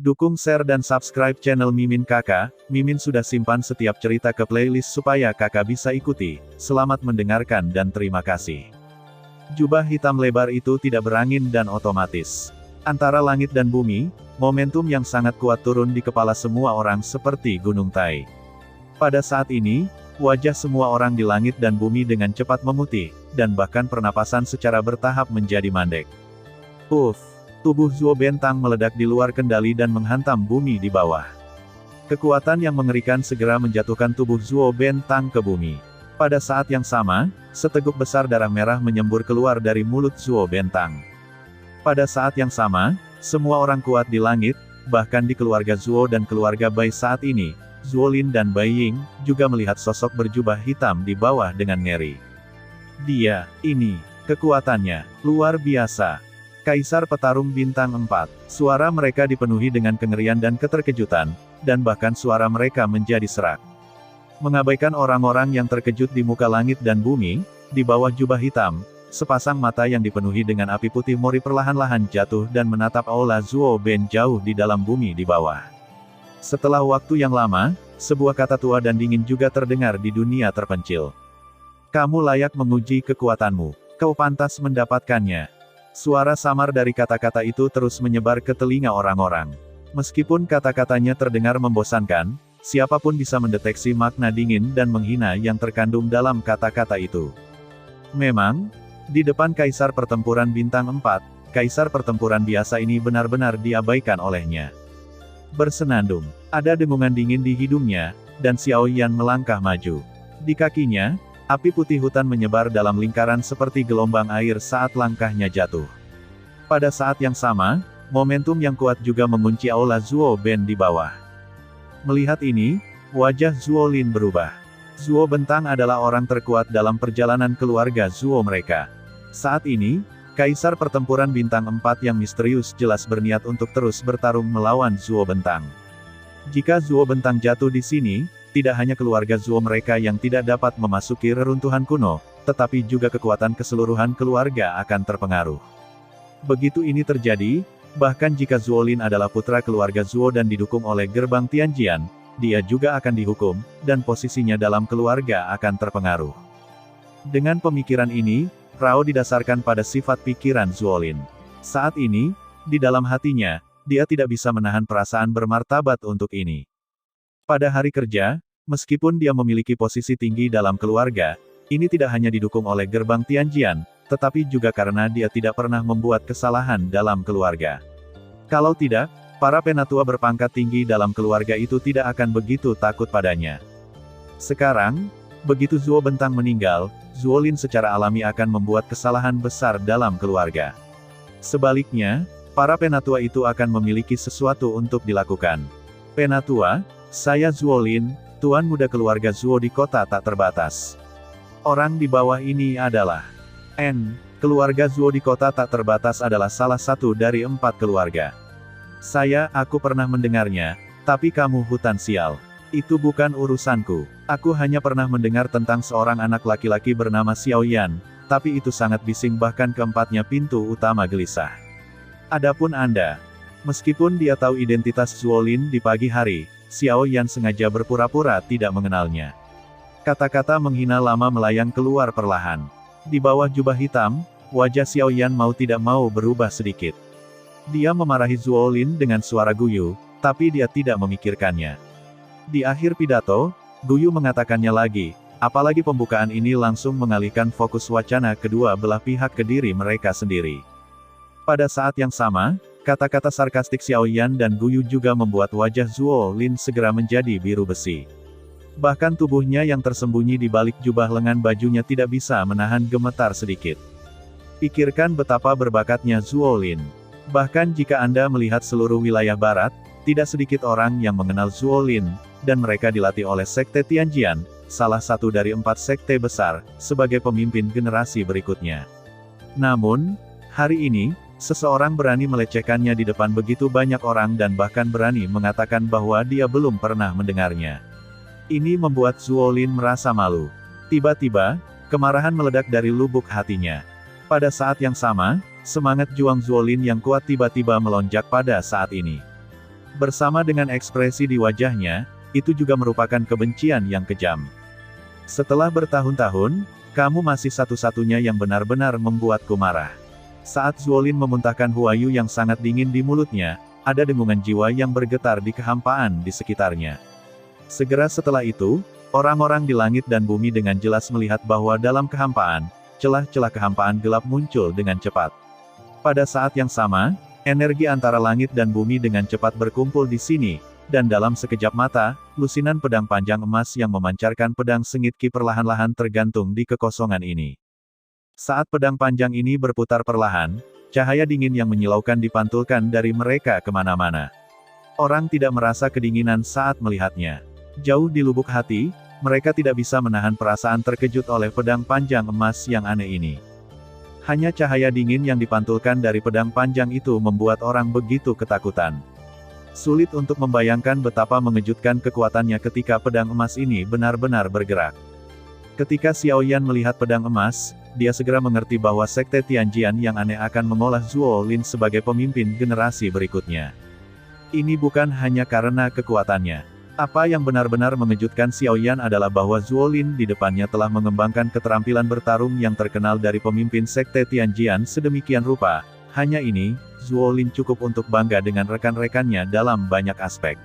Dukung share dan subscribe channel Mimin Kakak. Mimin sudah simpan setiap cerita ke playlist supaya kakak bisa ikuti. Selamat mendengarkan dan terima kasih. Jubah hitam lebar itu tidak berangin dan otomatis. Antara langit dan bumi, momentum yang sangat kuat turun di kepala semua orang seperti gunung Tai. Pada saat ini, wajah semua orang di langit dan bumi dengan cepat memutih, dan bahkan pernapasan secara bertahap menjadi mandek. Tubuh Zuo Bentang meledak di luar kendali dan menghantam bumi di bawah. Kekuatan yang mengerikan segera menjatuhkan tubuh Zuo Bentang ke bumi. Pada saat yang sama, seteguk besar darah merah menyembur keluar dari mulut Zuo Bentang. Pada saat yang sama, semua orang kuat di langit, bahkan di keluarga Zuo dan keluarga Bai saat ini, Zuo Lin dan Bai Ying, juga melihat sosok berjubah hitam di bawah dengan ngeri. Ini, kekuatannya, luar biasa. Kaisar Petarung Bintang 4. Suara mereka dipenuhi dengan kengerian dan keterkejutan, dan bahkan suara mereka menjadi serak. Mengabaikan orang-orang yang terkejut di muka langit dan bumi, di bawah jubah hitam, sepasang mata yang dipenuhi dengan api putih mori perlahan-lahan jatuh dan menatap aula Zuo Ben jauh di dalam bumi di bawah. Setelah waktu yang lama, sebuah kata tua dan dingin juga terdengar di dunia terpencil. Kamu layak menguji kekuatanmu. Kau pantas mendapatkannya. Suara samar dari kata-kata itu terus menyebar ke telinga orang-orang. Meskipun kata-katanya terdengar membosankan, siapapun bisa mendeteksi makna dingin dan menghina yang terkandung dalam kata-kata itu. Memang, di depan Kaisar Pertempuran Bintang 4, Kaisar Pertempuran biasa ini benar-benar diabaikan olehnya. Bersenandung, ada dengungan dingin di hidungnya, dan Xiao Yan melangkah maju. Di kakinya, api putih hutan menyebar dalam lingkaran seperti gelombang air saat langkahnya jatuh. Pada saat yang sama, momentum yang kuat juga mengunci aula Zuo Ben di bawah. Melihat ini, wajah Zuo Lin berubah. Zuo Bentang adalah orang terkuat dalam perjalanan keluarga Zuo mereka. Saat ini, Kaisar Pertempuran Bintang 4 yang misterius jelas berniat untuk terus bertarung melawan Zuo Bentang. Jika Zuo Bentang jatuh di sini, tidak hanya keluarga Zuo mereka yang tidak dapat memasuki reruntuhan kuno, tetapi juga kekuatan keseluruhan keluarga akan terpengaruh. Begitu ini terjadi, bahkan jika Zuo Lin adalah putra keluarga Zuo dan didukung oleh gerbang Tianjian, dia juga akan dihukum, dan posisinya dalam keluarga akan terpengaruh. Dengan pemikiran ini, Rao didasarkan pada sifat pikiran Zuo Lin. Saat ini, di dalam hatinya, dia tidak bisa menahan perasaan bermartabat untuk ini. Pada hari kerja, meskipun dia memiliki posisi tinggi dalam keluarga, ini tidak hanya didukung oleh gerbang Tianjian, tetapi juga karena dia tidak pernah membuat kesalahan dalam keluarga. Kalau tidak, para penatua berpangkat tinggi dalam keluarga itu tidak akan begitu takut padanya. Sekarang, begitu Zuo Bentang meninggal, Zuo Lin secara alami akan membuat kesalahan besar dalam keluarga. Sebaliknya, para penatua itu akan memiliki sesuatu untuk dilakukan. Penatua, saya Zuo Lin, Tuan Muda Keluarga Zuo di Kota Tak Terbatas. Orang di bawah ini adalah Keluarga Zuo di Kota Tak Terbatas adalah salah satu dari 4 keluarga. Aku pernah mendengarnya, tapi kamu hutan sial. Itu bukan urusanku. Aku hanya pernah mendengar tentang seorang anak laki-laki bernama Xiao Yan, tapi itu sangat bising bahkan keempatnya pintu utama gelisah. Adapun Anda, meskipun dia tahu identitas Zuo Lin di pagi hari, Xiao Yan sengaja berpura-pura tidak mengenalnya. Kata-kata menghina lama melayang keluar perlahan. Di bawah jubah hitam, wajah Xiao Yan mau tidak mau berubah sedikit. Dia memarahi Zuo Lin dengan suara guyu, tapi dia tidak memikirkannya. Di akhir pidato, guyu mengatakannya lagi, apalagi pembukaan ini langsung mengalihkan fokus wacana kedua belah pihak ke diri mereka sendiri. Pada saat yang sama, kata-kata sarkastik Xiao Yan dan guyu juga membuat wajah Zuo Lin segera menjadi biru besi. Bahkan tubuhnya yang tersembunyi di balik jubah lengan bajunya tidak bisa menahan gemetar sedikit. Pikirkan betapa berbakatnya Zuo Lin. Bahkan jika Anda melihat seluruh wilayah barat, tidak sedikit orang yang mengenal Zuo Lin, dan mereka dilatih oleh Sekte Tianjian, salah satu dari 4 sekte besar, sebagai pemimpin generasi berikutnya. Namun, hari ini, seseorang berani melecehkannya di depan begitu banyak orang dan bahkan berani mengatakan bahwa dia belum pernah mendengarnya. Ini membuat Zuo Lin merasa malu. Tiba-tiba, kemarahan meledak dari lubuk hatinya. Pada saat yang sama, semangat juang Zuo Lin yang kuat tiba-tiba melonjak pada saat ini. Bersama dengan ekspresi di wajahnya, itu juga merupakan kebencian yang kejam. Setelah bertahun-tahun, kamu masih satu-satunya yang benar-benar membuatku marah. Saat Zuolin memuntahkan huayu yang sangat dingin di mulutnya, ada dengungan jiwa yang bergetar di kehampaan di sekitarnya. Segera setelah itu, orang-orang di langit dan bumi dengan jelas melihat bahwa dalam kehampaan, celah-celah kehampaan gelap muncul dengan cepat. Pada saat yang sama, energi antara langit dan bumi dengan cepat berkumpul di sini, dan dalam sekejap mata, lusinan pedang panjang emas yang memancarkan pedang sengit Ki perlahan-lahan tergantung di kekosongan ini. Saat pedang panjang ini berputar perlahan, cahaya dingin yang menyilaukan dipantulkan dari mereka kemana-mana. Orang tidak merasa kedinginan saat melihatnya. Jauh di lubuk hati, mereka tidak bisa menahan perasaan terkejut oleh pedang panjang emas yang aneh ini. Hanya cahaya dingin yang dipantulkan dari pedang panjang itu membuat orang begitu ketakutan. Sulit untuk membayangkan betapa mengejutkan kekuatannya ketika pedang emas ini benar-benar bergerak. Ketika Xiao Yan melihat pedang emas, dia segera mengerti bahwa Sekte Tianjian yang aneh akan mengolah Zuolin sebagai pemimpin generasi berikutnya. Ini bukan hanya karena kekuatannya. Apa yang benar-benar mengejutkan Xiao Yan adalah bahwa Zuolin di depannya telah mengembangkan keterampilan bertarung yang terkenal dari pemimpin Sekte Tianjian sedemikian rupa. Hanya ini, Zuolin cukup untuk bangga dengan rekan-rekannya dalam banyak aspek.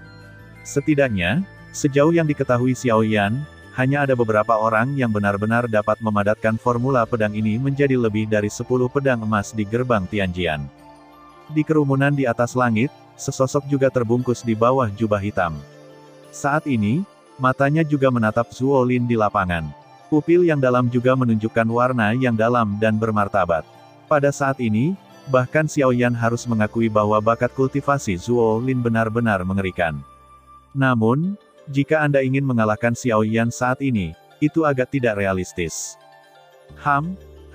Setidaknya, sejauh yang diketahui Xiao Yan, hanya ada beberapa orang yang benar-benar dapat memadatkan formula pedang ini menjadi lebih dari 10 pedang emas di gerbang Tianjian. Di kerumunan di atas langit, sesosok juga terbungkus di bawah jubah hitam. Saat ini, matanya juga menatap Zuolin di lapangan. Pupil yang dalam juga menunjukkan warna yang dalam dan bermartabat. Pada saat ini, bahkan Xiao Yan harus mengakui bahwa bakat kultivasi Zuolin benar-benar mengerikan. Namun, jika Anda ingin mengalahkan Xiao Yan saat ini, itu agak tidak realistis.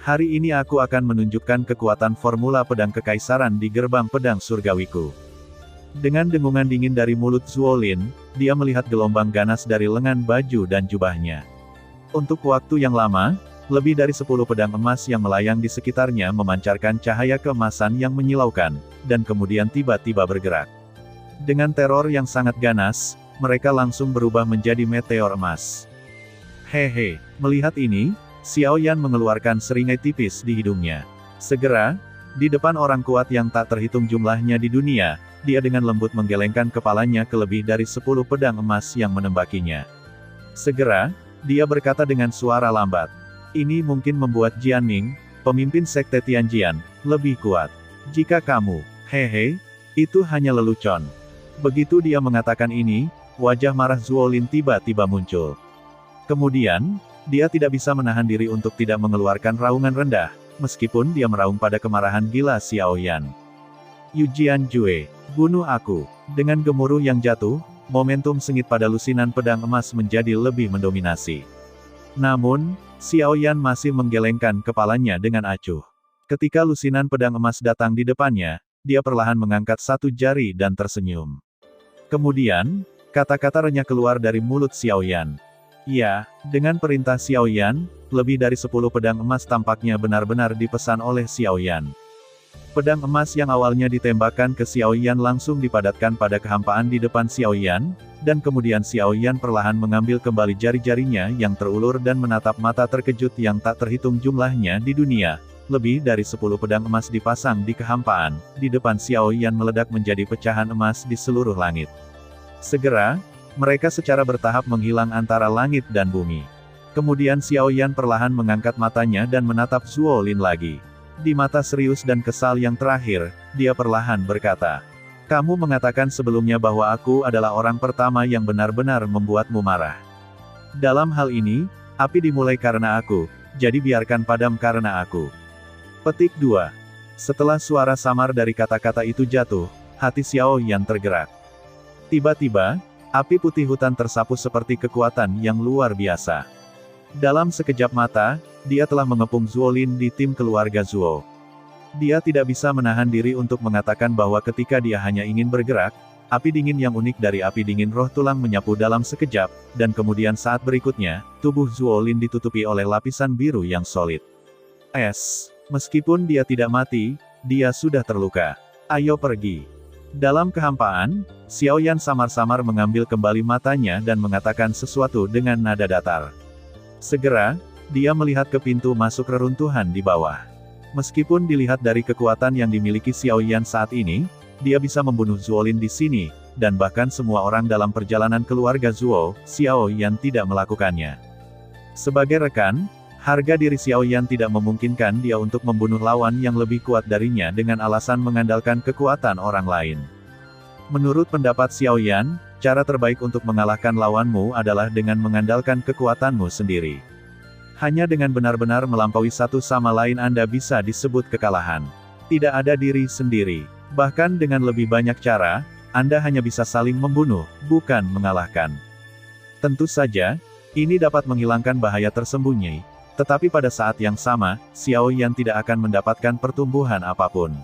Hari ini aku akan menunjukkan kekuatan formula pedang kekaisaran di gerbang pedang surgawiku. Dengan dengungan dingin dari mulut Zuolin, dia melihat gelombang ganas dari lengan baju dan jubahnya. Untuk waktu yang lama, lebih dari 10 pedang emas yang melayang di sekitarnya memancarkan cahaya keemasan yang menyilaukan, dan kemudian tiba-tiba bergerak. Dengan teror yang sangat ganas, mereka langsung berubah menjadi meteor emas. Hehe, melihat ini, Xiao Yan mengeluarkan seringai tipis di hidungnya. Segera, di depan orang kuat yang tak terhitung jumlahnya di dunia, dia dengan lembut menggelengkan kepalanya ke lebih dari 10 pedang emas yang menembakinya. Segera, dia berkata dengan suara lambat. Ini mungkin membuat Jianming, pemimpin Sekte Tianjian, lebih kuat. Jika kamu, itu hanya lelucon. Begitu dia mengatakan ini, wajah marah Zuolin tiba-tiba muncul. Kemudian, dia tidak bisa menahan diri untuk tidak mengeluarkan raungan rendah, meskipun dia meraung pada kemarahan gila Xiao Yan. Yujian Jue, bunuh aku. Dengan gemuruh yang jatuh, momentum sengit pada lusinan pedang emas menjadi lebih mendominasi. Namun, Xiao Yan masih menggelengkan kepalanya dengan acuh. Ketika lusinan pedang emas datang di depannya, dia perlahan mengangkat satu jari dan tersenyum. Kemudian, kata-kata renyah keluar dari mulut Xiao Yan. Ya, dengan perintah Xiao Yan, lebih dari 10 pedang emas tampaknya benar-benar dipesan oleh Xiao Yan. Pedang emas yang awalnya ditembakkan ke Xiao Yan langsung dipadatkan pada kehampaan di depan Xiao Yan, dan kemudian Xiao Yan perlahan mengambil kembali jari-jarinya yang terulur dan menatap mata terkejut yang tak terhitung jumlahnya di dunia. Lebih dari 10 pedang emas dipasang di kehampaan, di depan Xiao Yan meledak menjadi pecahan emas di seluruh langit. Segera, mereka secara bertahap menghilang antara langit dan bumi. Kemudian Xiao Yan perlahan mengangkat matanya dan menatap Zuolin lagi. Di mata serius dan kesal yang terakhir, dia perlahan berkata, "Kamu mengatakan sebelumnya bahwa aku adalah orang pertama yang benar-benar membuatmu marah. Dalam hal ini, api dimulai karena aku, jadi biarkan padam karena aku." Petik 2. Setelah suara samar dari kata-kata itu jatuh, hati Xiao Yan tergerak. Tiba-tiba, api putih hutan tersapu seperti kekuatan yang luar biasa. Dalam sekejap mata, dia telah mengepung Zuolin di tim keluarga Zuo. Dia tidak bisa menahan diri untuk mengatakan bahwa ketika dia hanya ingin bergerak, api dingin yang unik dari api dingin roh tulang menyapu dalam sekejap, dan kemudian saat berikutnya, tubuh Zuolin ditutupi oleh lapisan biru yang solid. Meskipun dia tidak mati, dia sudah terluka. Ayo pergi. Dalam kehampaan, Xiao Yan samar-samar mengambil kembali matanya dan mengatakan sesuatu dengan nada datar. Segera, dia melihat ke pintu masuk reruntuhan di bawah. Meskipun dilihat dari kekuatan yang dimiliki Xiao Yan saat ini, dia bisa membunuh Zuolin di sini, dan bahkan semua orang dalam perjalanan keluarga Zuo, Xiao Yan tidak melakukannya. Sebagai rekan, harga diri Xiao Yan tidak memungkinkan dia untuk membunuh lawan yang lebih kuat darinya dengan alasan mengandalkan kekuatan orang lain. Menurut pendapat Xiao Yan, cara terbaik untuk mengalahkan lawanmu adalah dengan mengandalkan kekuatanmu sendiri. Hanya dengan benar-benar melampaui satu sama lain Anda bisa disebut kekalahan. Tidak ada diri sendiri. Bahkan dengan lebih banyak cara, Anda hanya bisa saling membunuh, bukan mengalahkan. Tentu saja, ini dapat menghilangkan bahaya tersembunyi. Tetapi pada saat yang sama, Xiao Yan tidak akan mendapatkan pertumbuhan apapun.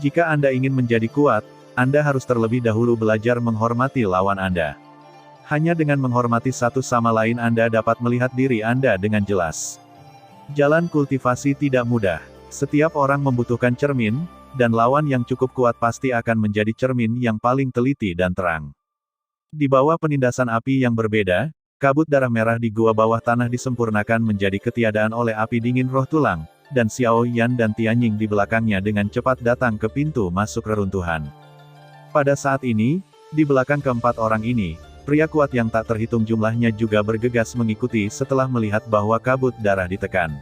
Jika Anda ingin menjadi kuat, Anda harus terlebih dahulu belajar menghormati lawan Anda. Hanya dengan menghormati satu sama lain Anda dapat melihat diri Anda dengan jelas. Jalan kultivasi tidak mudah. Setiap orang membutuhkan cermin, dan lawan yang cukup kuat pasti akan menjadi cermin yang paling teliti dan terang. Di bawah penindasan api yang berbeda, kabut darah merah di gua bawah tanah disempurnakan menjadi ketiadaan oleh api dingin roh tulang, dan Xiao Yan dan Tianying di belakangnya dengan cepat datang ke pintu masuk reruntuhan. Pada saat ini, di belakang keempat orang ini, pria kuat yang tak terhitung jumlahnya juga bergegas mengikuti setelah melihat bahwa kabut darah ditekan.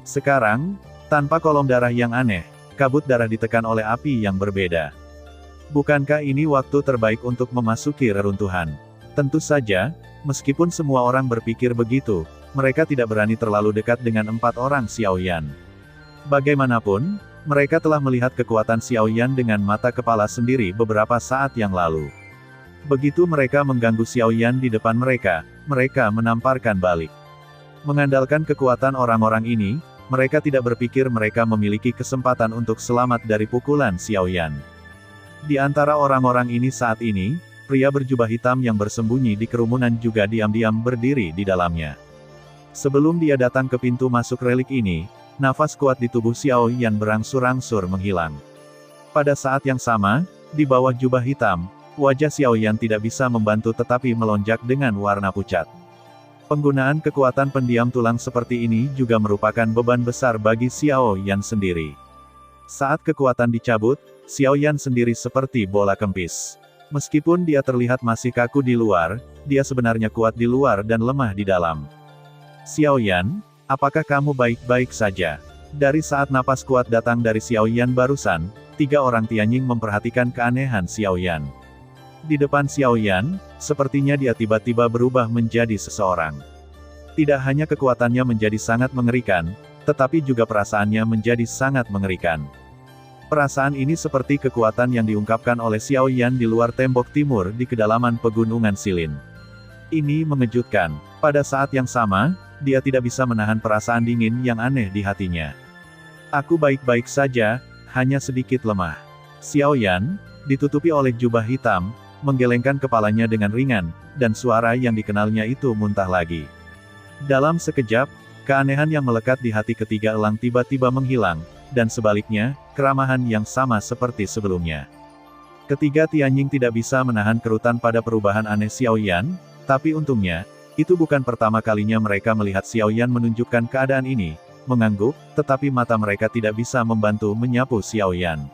Sekarang, tanpa kolom darah yang aneh, kabut darah ditekan oleh api yang berbeda. Bukankah ini waktu terbaik untuk memasuki reruntuhan? Tentu saja, meskipun semua orang berpikir begitu, mereka tidak berani terlalu dekat dengan empat orang Xiao Yan. Bagaimanapun, mereka telah melihat kekuatan Xiao Yan dengan mata kepala sendiri beberapa saat yang lalu. Begitu mereka mengganggu Xiao Yan di depan mereka, mereka menamparkan balik. Mengandalkan kekuatan orang-orang ini, mereka tidak berpikir mereka memiliki kesempatan untuk selamat dari pukulan Xiao Yan. Di antara orang-orang ini saat ini, pria berjubah hitam yang bersembunyi di kerumunan juga diam-diam berdiri di dalamnya. Sebelum dia datang ke pintu masuk relik ini, nafas kuat di tubuh Xiao Yan berangsur-angsur menghilang. Pada saat yang sama, di bawah jubah hitam, wajah Xiao Yan tidak bisa membantu tetapi melonjak dengan warna pucat. Penggunaan kekuatan pendiam tulang seperti ini juga merupakan beban besar bagi Xiao Yan sendiri. Saat kekuatan dicabut, Xiao Yan sendiri seperti bola kempis. Meskipun dia terlihat masih kaku di luar, dia sebenarnya kuat di luar dan lemah di dalam. Xiao Yan, apakah kamu baik-baik saja? Dari saat napas kuat datang dari Xiao Yan barusan, tiga orang Tianying memperhatikan keanehan Xiao Yan. Di depan Xiao Yan, sepertinya dia tiba-tiba berubah menjadi seseorang. Tidak hanya kekuatannya menjadi sangat mengerikan, tetapi juga perasaannya menjadi sangat mengerikan. Perasaan ini seperti kekuatan yang diungkapkan oleh Xiao Yan di luar tembok timur di kedalaman pegunungan Silin. Ini mengejutkan. Pada saat yang sama, dia tidak bisa menahan perasaan dingin yang aneh di hatinya. Aku baik-baik saja, hanya sedikit lemah. Xiao Yan, ditutupi oleh jubah hitam, menggelengkan kepalanya dengan ringan, dan suara yang dikenalnya itu muntah lagi. Dalam sekejap, keanehan yang melekat di hati ketiga elang tiba-tiba menghilang, dan sebaliknya, keramahan yang sama seperti sebelumnya. Ketiga Tianying tidak bisa menahan kerutan pada perubahan aneh Xiao Yan, tapi untungnya, itu bukan pertama kalinya mereka melihat Xiao Yan menunjukkan keadaan ini, mengangguk, tetapi mata mereka tidak bisa membantu menyapu Xiao Yan.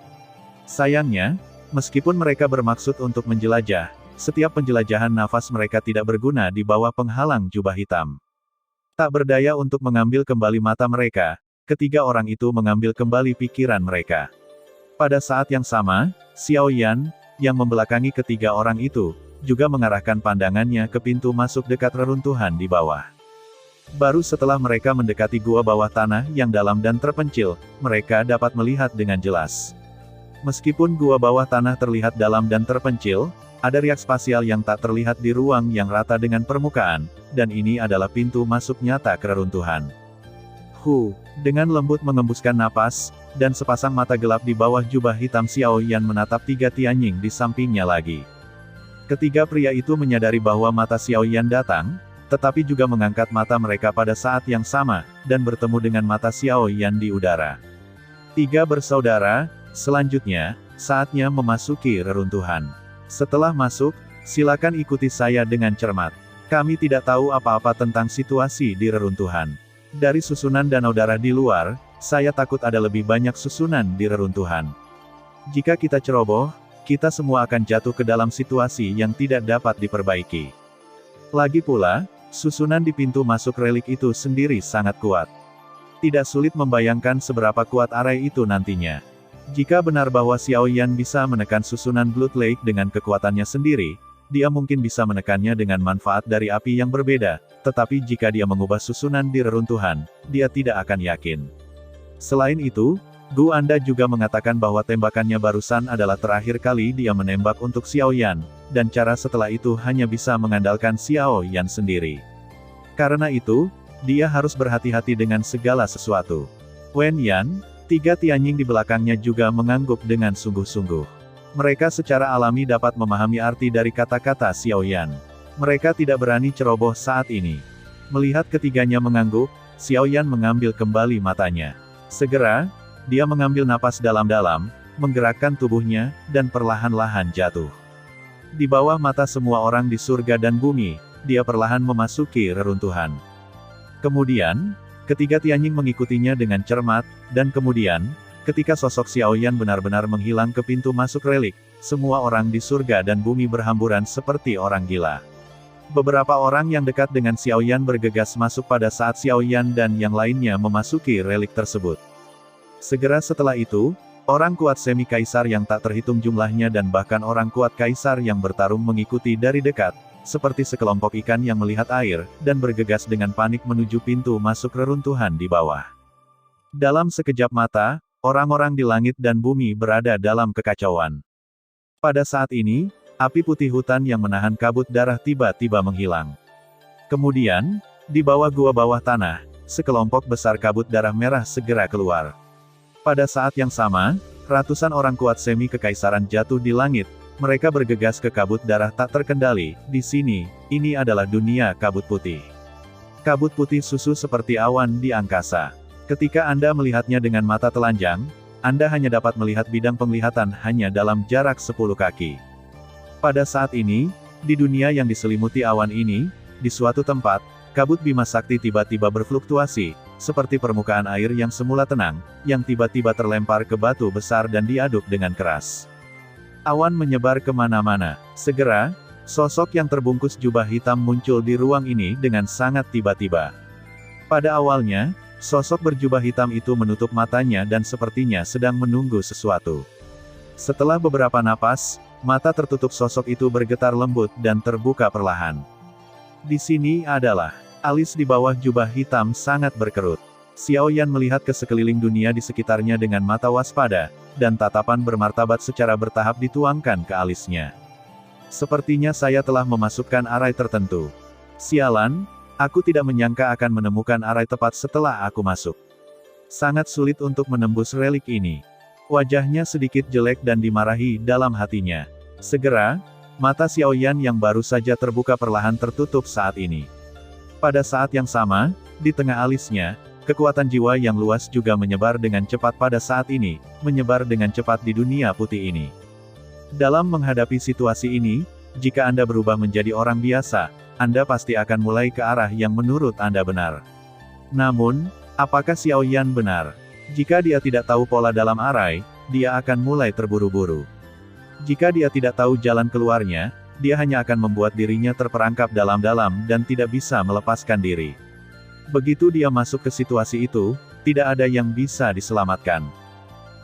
Sayangnya, meskipun mereka bermaksud untuk menjelajah, setiap penjelajahan nafas mereka tidak berguna di bawah penghalang jubah hitam. Tak berdaya untuk mengambil kembali mata mereka, ketiga orang itu mengambil kembali pikiran mereka. Pada saat yang sama, Xiao Yan, yang membelakangi ketiga orang itu, juga mengarahkan pandangannya ke pintu masuk dekat reruntuhan di bawah. Baru setelah mereka mendekati gua bawah tanah yang dalam dan terpencil, mereka dapat melihat dengan jelas. Meskipun gua bawah tanah terlihat dalam dan terpencil, ada riak spasial yang tak terlihat di ruang yang rata dengan permukaan, dan ini adalah pintu masuk nyata ke reruntuhan. Dengan lembut mengembuskan napas, dan sepasang mata gelap di bawah jubah hitam Xiao Yan menatap tiga Tianying di sampingnya lagi. Ketiga pria itu menyadari bahwa mata Xiao Yan datang, tetapi juga mengangkat mata mereka pada saat yang sama, dan bertemu dengan mata Xiao Yan di udara. Tiga bersaudara, selanjutnya, saatnya memasuki reruntuhan. Setelah masuk, silakan ikuti saya dengan cermat. Kami tidak tahu apa-apa tentang situasi di reruntuhan. Dari susunan danau darah di luar, saya takut ada lebih banyak susunan di reruntuhan. Jika kita ceroboh, kita semua akan jatuh ke dalam situasi yang tidak dapat diperbaiki. Lagi pula, susunan di pintu masuk relik itu sendiri sangat kuat. Tidak sulit membayangkan seberapa kuat arai itu nantinya. Jika benar bahwa Xiao Yan bisa menekan susunan Blood Lake dengan kekuatannya sendiri, dia mungkin bisa menekannya dengan manfaat dari api yang berbeda, tetapi jika dia mengubah susunan di reruntuhan, dia tidak akan yakin. Selain itu, Gu Anda juga mengatakan bahwa tembakannya barusan adalah terakhir kali dia menembak untuk Xiao Yan, dan cara setelah itu hanya bisa mengandalkan Xiao Yan sendiri. Karena itu, dia harus berhati-hati dengan segala sesuatu. Wen Yan, 3 Tianying di belakangnya juga mengangguk dengan sungguh-sungguh. Mereka secara alami dapat memahami arti dari kata-kata Xiao Yan. Mereka tidak berani ceroboh saat ini. Melihat ketiganya mengangguk, Xiao Yan mengambil kembali matanya. Segera, dia mengambil napas dalam-dalam, menggerakkan tubuhnya, dan perlahan-lahan jatuh. Di bawah mata semua orang di surga dan bumi, dia perlahan memasuki reruntuhan. Kemudian, ketiga Tianying mengikutinya dengan cermat, dan kemudian, ketika sosok Xiao Yan benar-benar menghilang ke pintu masuk relik, semua orang di surga dan bumi berhamburan seperti orang gila. Beberapa orang yang dekat dengan Xiao Yan bergegas masuk pada saat Xiao Yan dan yang lainnya memasuki relik tersebut. Segera setelah itu, orang kuat semi kaisar yang tak terhitung jumlahnya dan bahkan orang kuat kaisar yang bertarung mengikuti dari dekat, seperti sekelompok ikan yang melihat air, dan bergegas dengan panik menuju pintu masuk reruntuhan di bawah. Dalam sekejap mata, orang-orang di langit dan bumi berada dalam kekacauan. Pada saat ini, api putih hutan yang menahan kabut darah tiba-tiba menghilang. Kemudian, di bawah gua bawah tanah, sekelompok besar kabut darah merah segera keluar. Pada saat yang sama, ratusan orang kuat semi kekaisaran jatuh di langit, mereka bergegas ke kabut darah tak terkendali. Di sini, ini adalah dunia kabut putih. Kabut putih susu seperti awan di angkasa. Ketika Anda melihatnya dengan mata telanjang, Anda hanya dapat melihat bidang penglihatan hanya dalam jarak 10 kaki. Pada saat ini, di dunia yang diselimuti awan ini, di suatu tempat, kabut Bima Sakti tiba-tiba berfluktuasi, seperti permukaan air yang semula tenang, yang tiba-tiba terlempar ke batu besar dan diaduk dengan keras. Awan menyebar kemana-mana. Segera, sosok yang terbungkus jubah hitam muncul di ruang ini dengan sangat tiba-tiba. Pada awalnya, sosok berjubah hitam itu menutup matanya dan sepertinya sedang menunggu sesuatu. Setelah beberapa napas, mata tertutup sosok itu bergetar lembut dan terbuka perlahan. Di sini adalah alis di bawah jubah hitam sangat berkerut. Xiao Yan melihat ke sekeliling dunia di sekitarnya dengan mata waspada, dan tatapan bermartabat secara bertahap dituangkan ke alisnya. Sepertinya saya telah memasukkan arai tertentu. Sialan, aku tidak menyangka akan menemukan arai tepat setelah aku masuk. Sangat sulit untuk menembus relik ini. Wajahnya sedikit jelek dan dimarahi dalam hatinya. Segera, mata Xiao Yan yang baru saja terbuka perlahan tertutup saat ini. Pada saat yang sama, di tengah alisnya, kekuatan jiwa yang luas juga menyebar dengan cepat pada saat ini, menyebar dengan cepat di dunia putih ini. Dalam menghadapi situasi ini, jika Anda berubah menjadi orang biasa, Anda pasti akan mulai ke arah yang menurut Anda benar. Namun, apakah Xiao Yan benar? Jika dia tidak tahu pola dalam arai, dia akan mulai terburu-buru. Jika dia tidak tahu jalan keluarnya, dia hanya akan membuat dirinya terperangkap dalam-dalam dan tidak bisa melepaskan diri. Begitu dia masuk ke situasi itu, tidak ada yang bisa diselamatkan.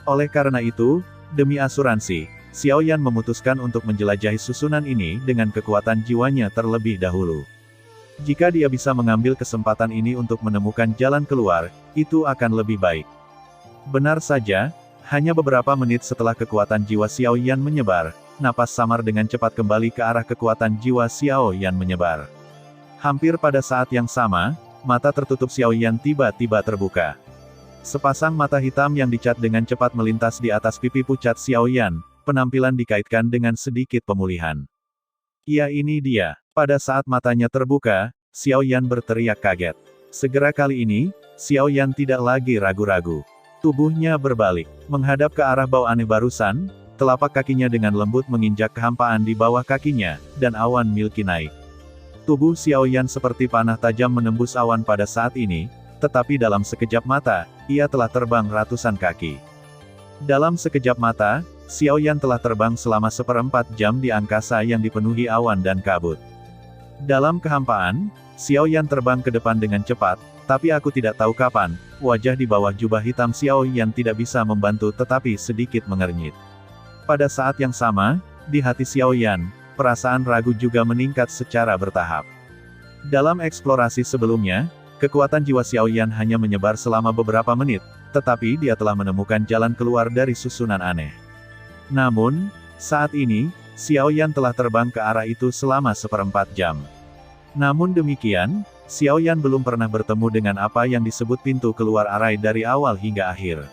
Oleh karena itu, demi asuransi, Xiao Yan memutuskan untuk menjelajahi susunan ini dengan kekuatan jiwanya terlebih dahulu. Jika dia bisa mengambil kesempatan ini untuk menemukan jalan keluar, itu akan lebih baik. Benar saja, hanya beberapa menit setelah kekuatan jiwa Xiao Yan menyebar, napas samar dengan cepat kembali ke arah kekuatan jiwa Xiao Yan menyebar. Hampir pada saat yang sama, mata tertutup Xiao Yan tiba-tiba terbuka. Sepasang mata hitam yang dicat dengan cepat melintas di atas pipi pucat Xiao Yan, penampilan dikaitkan dengan sedikit pemulihan. Ya, ini dia. Pada saat matanya terbuka, Xiao Yan berteriak kaget. Segera kali ini, Xiao Yan tidak lagi ragu-ragu. Tubuhnya berbalik, menghadap ke arah bau aneh barusan, Telapak kakinya dengan lembut menginjak kehampaan di bawah kakinya, dan awan milky naik. Tubuh Xiaoyan seperti panah tajam menembus awan pada saat ini, tetapi dalam sekejap mata, ia telah terbang ratusan kaki. Dalam sekejap mata, Xiaoyan telah terbang selama 1/4 jam di angkasa yang dipenuhi awan dan kabut. Dalam kehampaan, Xiaoyan terbang ke depan dengan cepat, tapi aku tidak tahu kapan, wajah di bawah jubah hitam Xiaoyan tidak bisa membantu tetapi sedikit mengernyit. Pada saat yang sama, di hati Xiaoyan, perasaan ragu juga meningkat secara bertahap. Dalam eksplorasi sebelumnya, kekuatan jiwa Xiaoyan hanya menyebar selama beberapa menit, tetapi dia telah menemukan jalan keluar dari susunan aneh. Namun, saat ini, Xiaoyan telah terbang ke arah itu selama 1/4 jam. Namun demikian, Xiaoyan belum pernah bertemu dengan apa yang disebut pintu keluar arai dari awal hingga akhir.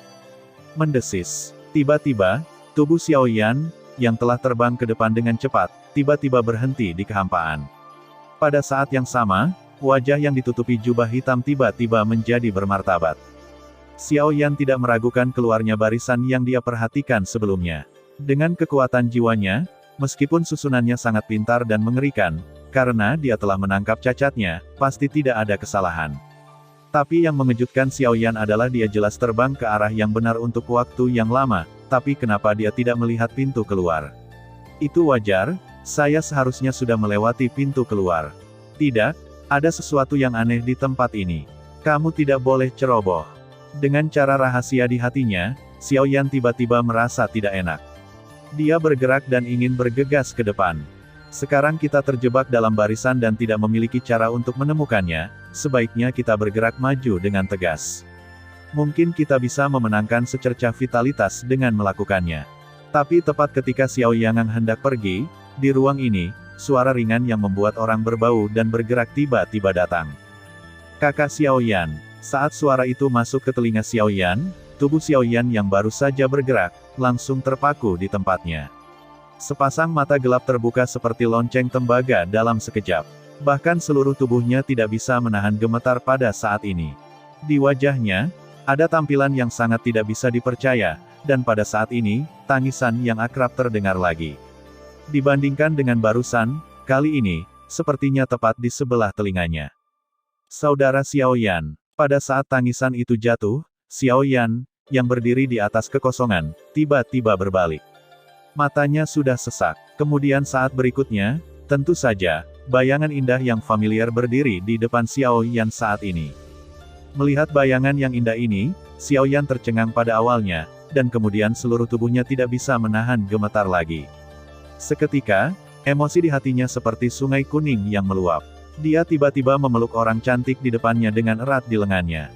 Mendesis. Tiba-tiba, tubuh Xiaoyan, yang telah terbang ke depan dengan cepat, tiba-tiba berhenti di kehampaan. Pada saat yang sama, wajah yang ditutupi jubah hitam tiba-tiba menjadi bermartabat. Xiaoyan tidak meragukan keluarnya barisan yang dia perhatikan sebelumnya. Dengan kekuatan jiwanya, meskipun susunannya sangat pintar dan mengerikan, karena dia telah menangkap cacatnya, pasti tidak ada kesalahan. Tapi yang mengejutkan Xiaoyan adalah dia jelas terbang ke arah yang benar untuk waktu yang lama, tapi kenapa dia tidak melihat pintu keluar? Itu wajar, saya seharusnya sudah melewati pintu keluar. Tidak, ada sesuatu yang aneh di tempat ini. Kamu tidak boleh ceroboh. Dengan cara rahasia di hatinya, Xiaoyan tiba-tiba merasa tidak enak. Dia bergerak dan ingin bergegas ke depan. Sekarang kita terjebak dalam barisan dan tidak memiliki cara untuk menemukannya, sebaiknya kita bergerak maju dengan tegas. Mungkin kita bisa memenangkan secercah vitalitas dengan melakukannya. Tapi tepat ketika Xiaoyan hendak pergi, di ruang ini, suara ringan yang membuat orang berbau dan bergerak tiba-tiba datang. Kakak Xiaoyan. Saat suara itu masuk ke telinga Xiaoyan, tubuh Xiaoyan yang baru saja bergerak, langsung terpaku di tempatnya. Sepasang mata gelap terbuka seperti lonceng tembaga dalam sekejap. Bahkan seluruh tubuhnya tidak bisa menahan gemetar pada saat ini. Di wajahnya, ada tampilan yang sangat tidak bisa dipercaya, dan pada saat ini, tangisan yang akrab terdengar lagi. Dibandingkan dengan barusan, kali ini, sepertinya tepat di sebelah telinganya. Saudara Xiaoyan. Pada saat tangisan itu jatuh, Xiaoyan, yang berdiri di atas kekosongan, tiba-tiba berbalik. Matanya sudah sesak. Kemudian saat berikutnya, tentu saja, bayangan indah yang familiar berdiri di depan Xiaoyan saat ini. Melihat bayangan yang indah ini, Xiaoyan tercengang pada awalnya, dan kemudian seluruh tubuhnya tidak bisa menahan gemetar lagi. Seketika, emosi di hatinya seperti sungai kuning yang meluap. Dia tiba-tiba memeluk orang cantik di depannya dengan erat di lengannya.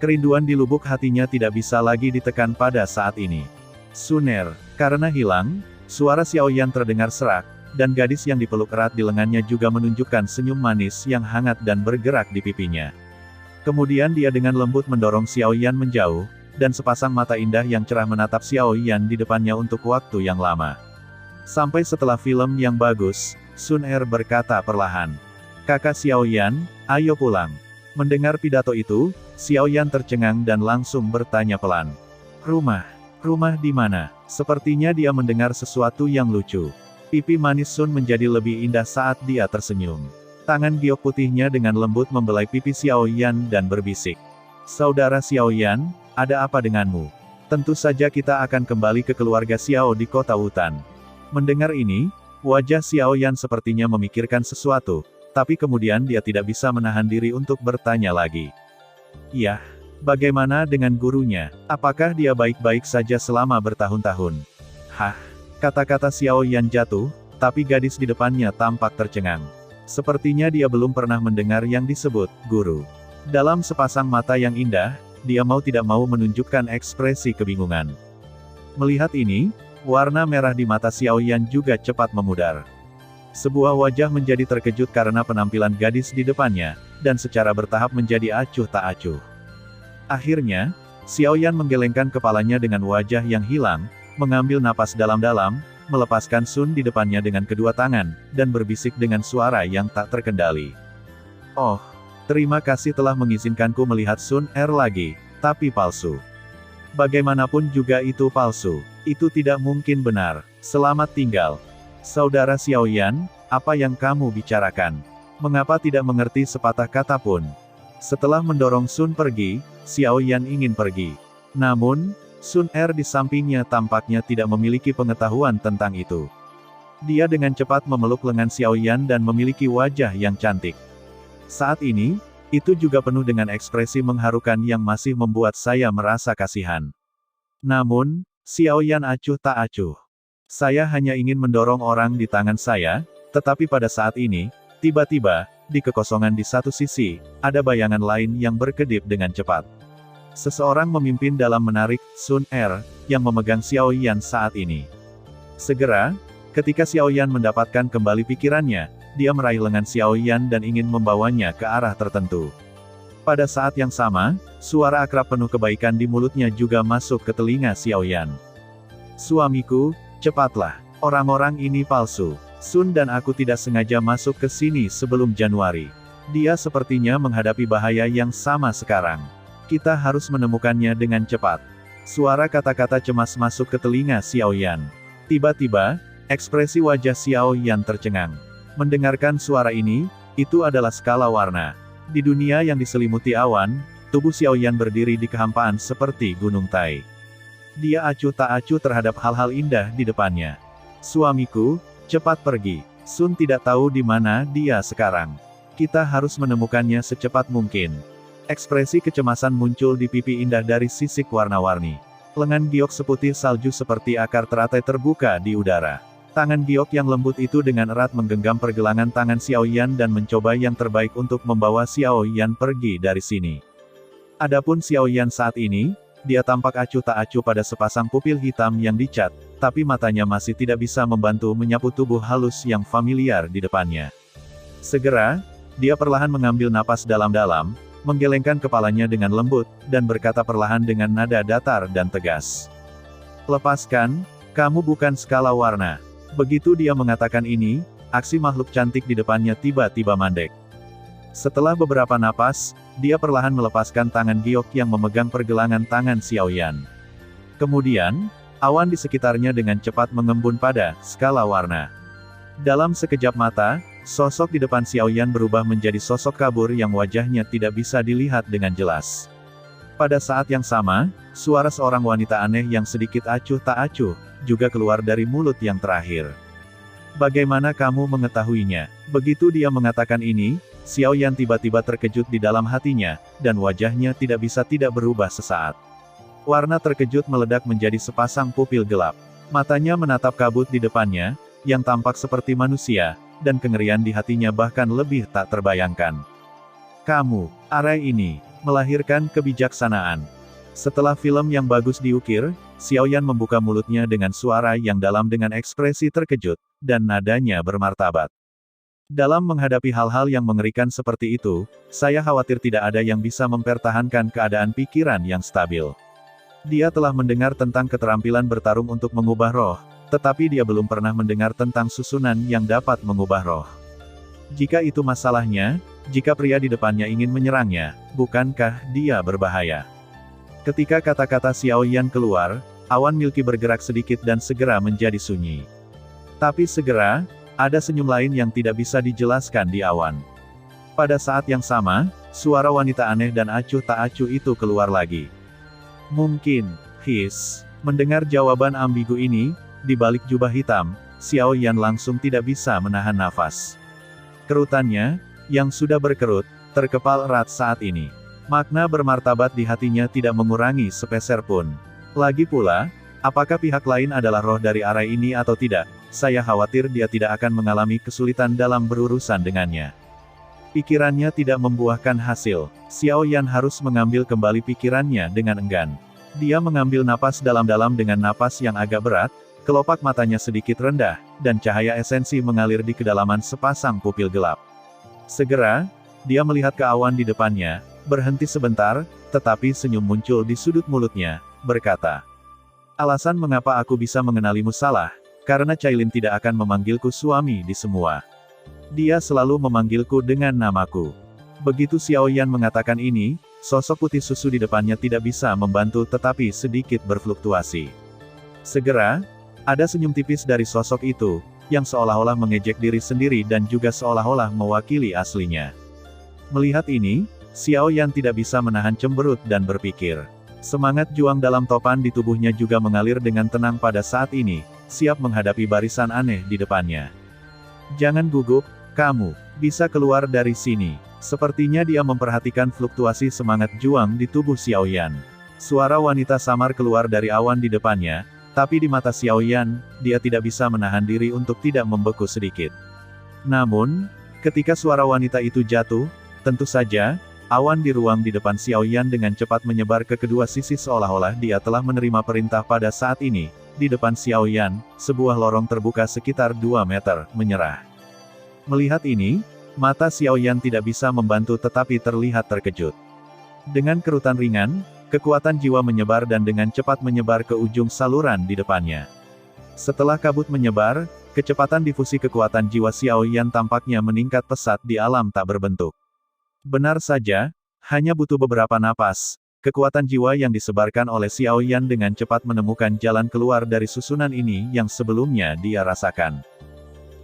Kerinduan di lubuk hatinya tidak bisa lagi ditekan pada saat ini. Suner. Karena hilang, suara Xiaoyan terdengar serak, dan gadis yang dipeluk erat di lengannya juga menunjukkan senyum manis yang hangat dan bergerak di pipinya. Kemudian dia dengan lembut mendorong Xiaoyan menjauh, dan sepasang mata indah yang cerah menatap Xiaoyan di depannya untuk waktu yang lama. Sampai setelah film yang bagus, Sun Er berkata perlahan, "Kakak Xiaoyan, ayo pulang." Mendengar pidato itu, Xiaoyan tercengang dan langsung bertanya pelan. Rumah di mana? Sepertinya dia mendengar sesuatu yang lucu. Pipi manis Sun menjadi lebih indah saat dia tersenyum. Tangan giok putihnya dengan lembut membelai pipi Xiaoyan dan berbisik. "Saudara Xiaoyan, ada apa denganmu? Tentu saja kita akan kembali ke keluarga Xiao di kota Wutan." Mendengar ini, wajah Xiaoyan sepertinya memikirkan sesuatu, tapi kemudian dia tidak bisa menahan diri untuk bertanya lagi. "Iya. Bagaimana dengan gurunya? Apakah dia baik-baik saja selama bertahun-tahun?" "Hah?" Kata-kata Xiaoyan jatuh, tapi gadis di depannya tampak tercengang. Sepertinya dia belum pernah mendengar yang disebut guru. Dalam sepasang mata yang indah, dia mau tidak mau menunjukkan ekspresi kebingungan. Melihat ini, warna merah di mata Xiaoyan juga cepat memudar. Sebuah wajah menjadi terkejut karena penampilan gadis di depannya, dan secara bertahap menjadi acuh tak acuh. Akhirnya, Xiaoyan menggelengkan kepalanya dengan wajah yang hilang, mengambil napas dalam-dalam, melepaskan Sun di depannya dengan kedua tangan, dan berbisik dengan suara yang tak terkendali. "Oh, terima kasih telah mengizinkanku melihat Sun Er lagi, tapi palsu." Bagaimanapun juga itu palsu. Itu tidak mungkin benar. Selamat tinggal. Saudara Xiaoyan, apa yang kamu bicarakan? Mengapa tidak mengerti sepatah kata pun? Setelah mendorong Sun pergi, Xiaoyan ingin pergi. Namun, Sun Er di sampingnya tampaknya tidak memiliki pengetahuan tentang itu. Dia dengan cepat memeluk lengan Xiaoyan dan memiliki wajah yang cantik. Saat ini, itu juga penuh dengan ekspresi mengharukan yang masih membuat saya merasa kasihan. Namun, Xiaoyan acuh tak acuh. Saya hanya ingin mendorong orang di tangan saya, tetapi pada saat ini, tiba-tiba, di kekosongan di satu sisi, ada bayangan lain yang berkedip dengan cepat. Seseorang memimpin dalam menarik Sun Er, yang memegang Xiaoyan saat ini. Segera, ketika Xiaoyan mendapatkan kembali pikirannya, dia meraih lengan Xiaoyan dan ingin membawanya ke arah tertentu. Pada saat yang sama, suara akrab penuh kebaikan di mulutnya juga masuk ke telinga Xiaoyan. Suamiku, cepatlah. Orang-orang ini palsu. Sun dan aku tidak sengaja masuk ke sini sebelum Januari. Dia sepertinya menghadapi bahaya yang sama sekarang. Kita harus menemukannya dengan cepat. Suara kata-kata cemas masuk ke telinga Xiaoyan. Tiba-tiba, ekspresi wajah Xiaoyan tercengang. Mendengarkan suara ini, itu adalah skala warna. Di dunia yang diselimuti awan, tubuh Xiaoyan berdiri di kehampaan seperti gunung Tai. Dia acuh tak acuh terhadap hal-hal indah di depannya. Suamiku, cepat pergi. Sun tidak tahu di mana dia sekarang. Kita harus menemukannya secepat mungkin. Ekspresi kecemasan muncul di pipi indah dari sisik warna-warni. Lengan giok seputih salju seperti akar teratai terbuka di udara. Tangan giok yang lembut itu dengan erat menggenggam pergelangan tangan Xiaoyan dan mencoba yang terbaik untuk membawa Xiaoyan pergi dari sini. Adapun Xiaoyan saat ini, dia tampak acuh tak acuh pada sepasang pupil hitam yang dicat, tapi matanya masih tidak bisa membantu menyapu tubuh halus yang familiar di depannya. Segera, dia perlahan mengambil napas dalam-dalam, menggelengkan kepalanya dengan lembut, dan berkata perlahan dengan nada datar dan tegas. Lepaskan, kamu bukan skala warna. Begitu dia mengatakan ini, aksi makhluk cantik di depannya tiba-tiba mandek. Setelah beberapa napas, dia perlahan melepaskan tangan giok yang memegang pergelangan tangan Xiaoyan. Kemudian, awan di sekitarnya dengan cepat mengembun pada skala warna. Dalam sekejap mata, sosok di depan Xiaoyan berubah menjadi sosok kabur yang wajahnya tidak bisa dilihat dengan jelas. Pada saat yang sama, suara seorang wanita aneh yang sedikit acuh tak acuh, juga keluar dari mulut yang terakhir. Bagaimana kamu mengetahuinya? Begitu dia mengatakan ini, Xiaoyan tiba-tiba terkejut di dalam hatinya, dan wajahnya tidak bisa tidak berubah sesaat. Warna terkejut meledak menjadi sepasang pupil gelap. Matanya menatap kabut di depannya, yang tampak seperti manusia, dan kengerian di hatinya bahkan lebih tak terbayangkan. Kamu, arai ini, melahirkan kebijaksanaan. Setelah film yang bagus diukir, Xiaoyan membuka mulutnya dengan suara yang dalam dengan ekspresi terkejut, dan nadanya bermartabat. Dalam menghadapi hal-hal yang mengerikan seperti itu, saya khawatir tidak ada yang bisa mempertahankan keadaan pikiran yang stabil. Dia telah mendengar tentang keterampilan bertarung untuk mengubah roh, tetapi dia belum pernah mendengar tentang susunan yang dapat mengubah roh. Jika itu masalahnya, jika pria di depannya ingin menyerangnya, bukankah dia berbahaya? Ketika kata-kata Xiaoyan keluar, awan milki bergerak sedikit dan segera menjadi sunyi. Tapi segera, ada senyum lain yang tidak bisa dijelaskan di awan. Pada saat yang sama, suara wanita aneh dan acuh tak acuh itu keluar lagi. Mungkin, mendengar jawaban ambigu ini, di balik jubah hitam, Xiaoyan langsung tidak bisa menahan nafas. Kerutannya, yang sudah berkerut, terkepal erat saat ini. Makna bermartabat di hatinya tidak mengurangi sepeser pun. Lagi pula, apakah pihak lain adalah roh dari arai ini atau tidak, saya khawatir dia tidak akan mengalami kesulitan dalam berurusan dengannya. Pikirannya tidak membuahkan hasil. Xiaoyan harus mengambil kembali pikirannya dengan enggan. Dia mengambil napas dalam-dalam dengan napas yang agak berat, kelopak matanya sedikit rendah, dan cahaya esensi mengalir di kedalaman sepasang pupil gelap. Segera, dia melihat ke awan di depannya, berhenti sebentar, tetapi senyum muncul di sudut mulutnya, berkata, alasan mengapa aku bisa mengenalimu salah, karena Cailin tidak akan memanggilku suami di semua. Dia selalu memanggilku dengan namaku. Begitu Xiaoyan mengatakan ini, sosok putih susu di depannya tidak bisa membantu tetapi sedikit berfluktuasi. Segera, ada senyum tipis dari sosok itu, yang seolah-olah mengejek diri sendiri dan juga seolah-olah mewakili aslinya. Melihat ini, Xiao Yan tidak bisa menahan cemberut dan berpikir. Semangat juang dalam topan di tubuhnya juga mengalir dengan tenang pada saat ini, siap menghadapi barisan aneh di depannya. Jangan gugup, kamu bisa keluar dari sini. Sepertinya dia memperhatikan fluktuasi semangat juang di tubuh Xiao Yan. Suara wanita samar keluar dari awan di depannya, tapi di mata Xiao Yan, dia tidak bisa menahan diri untuk tidak membeku sedikit. Namun, ketika suara wanita itu jatuh, tentu saja, awan di ruang di depan Xiao Yan dengan cepat menyebar ke kedua sisi seolah-olah dia telah menerima perintah pada saat ini. Di depan Xiao Yan, sebuah lorong terbuka sekitar 2 meter, menyerah. Melihat ini, mata Xiao Yan tidak bisa membantu tetapi terlihat terkejut. Dengan kerutan ringan, kekuatan jiwa menyebar dan dengan cepat menyebar ke ujung saluran di depannya. Setelah kabut menyebar, kecepatan difusi kekuatan jiwa Xiao Yan tampaknya meningkat pesat di alam tak berbentuk. Benar saja, hanya butuh beberapa napas, kekuatan jiwa yang disebarkan oleh Xiao Yan dengan cepat menemukan jalan keluar dari susunan ini yang sebelumnya dia rasakan.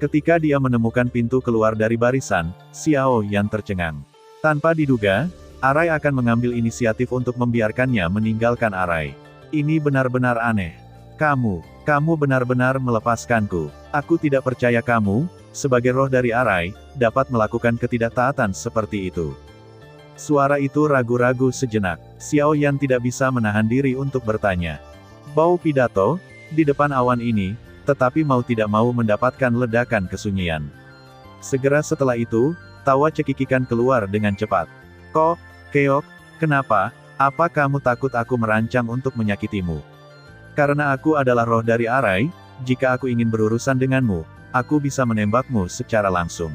Ketika dia menemukan pintu keluar dari barisan, Xiao Yan tercengang. Tanpa diduga, Arai akan mengambil inisiatif untuk membiarkannya meninggalkan Arai. Ini benar-benar aneh. Kamu benar-benar melepaskanku. Aku tidak percaya kamu, sebagai roh dari Arai, dapat melakukan ketidaktaatan seperti itu. Suara itu ragu-ragu sejenak. Xiao Yan tidak bisa menahan diri untuk bertanya. Bau pidato, di depan awan ini, tetapi mau tidak mau mendapatkan ledakan kesunyian. Segera setelah itu, tawa cekikikan keluar dengan cepat. Keok, kenapa? Apa kamu takut aku merancang untuk menyakitimu? Karena aku adalah roh dari Arai, jika aku ingin berurusan denganmu, aku bisa menembakmu secara langsung.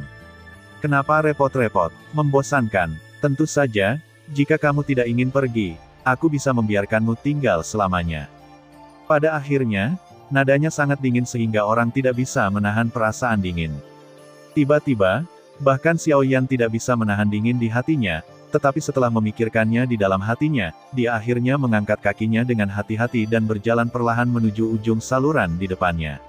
Kenapa repot-repot? Membosankan. Tentu saja, jika kamu tidak ingin pergi, aku bisa membiarkanmu tinggal selamanya. Pada akhirnya, nadanya sangat dingin sehingga orang tidak bisa menahan perasaan dingin. Tiba-tiba, bahkan Xiao Yan tidak bisa menahan dingin di hatinya, tetapi setelah memikirkannya di dalam hatinya, dia akhirnya mengangkat kakinya dengan hati-hati dan berjalan perlahan menuju ujung saluran di depannya.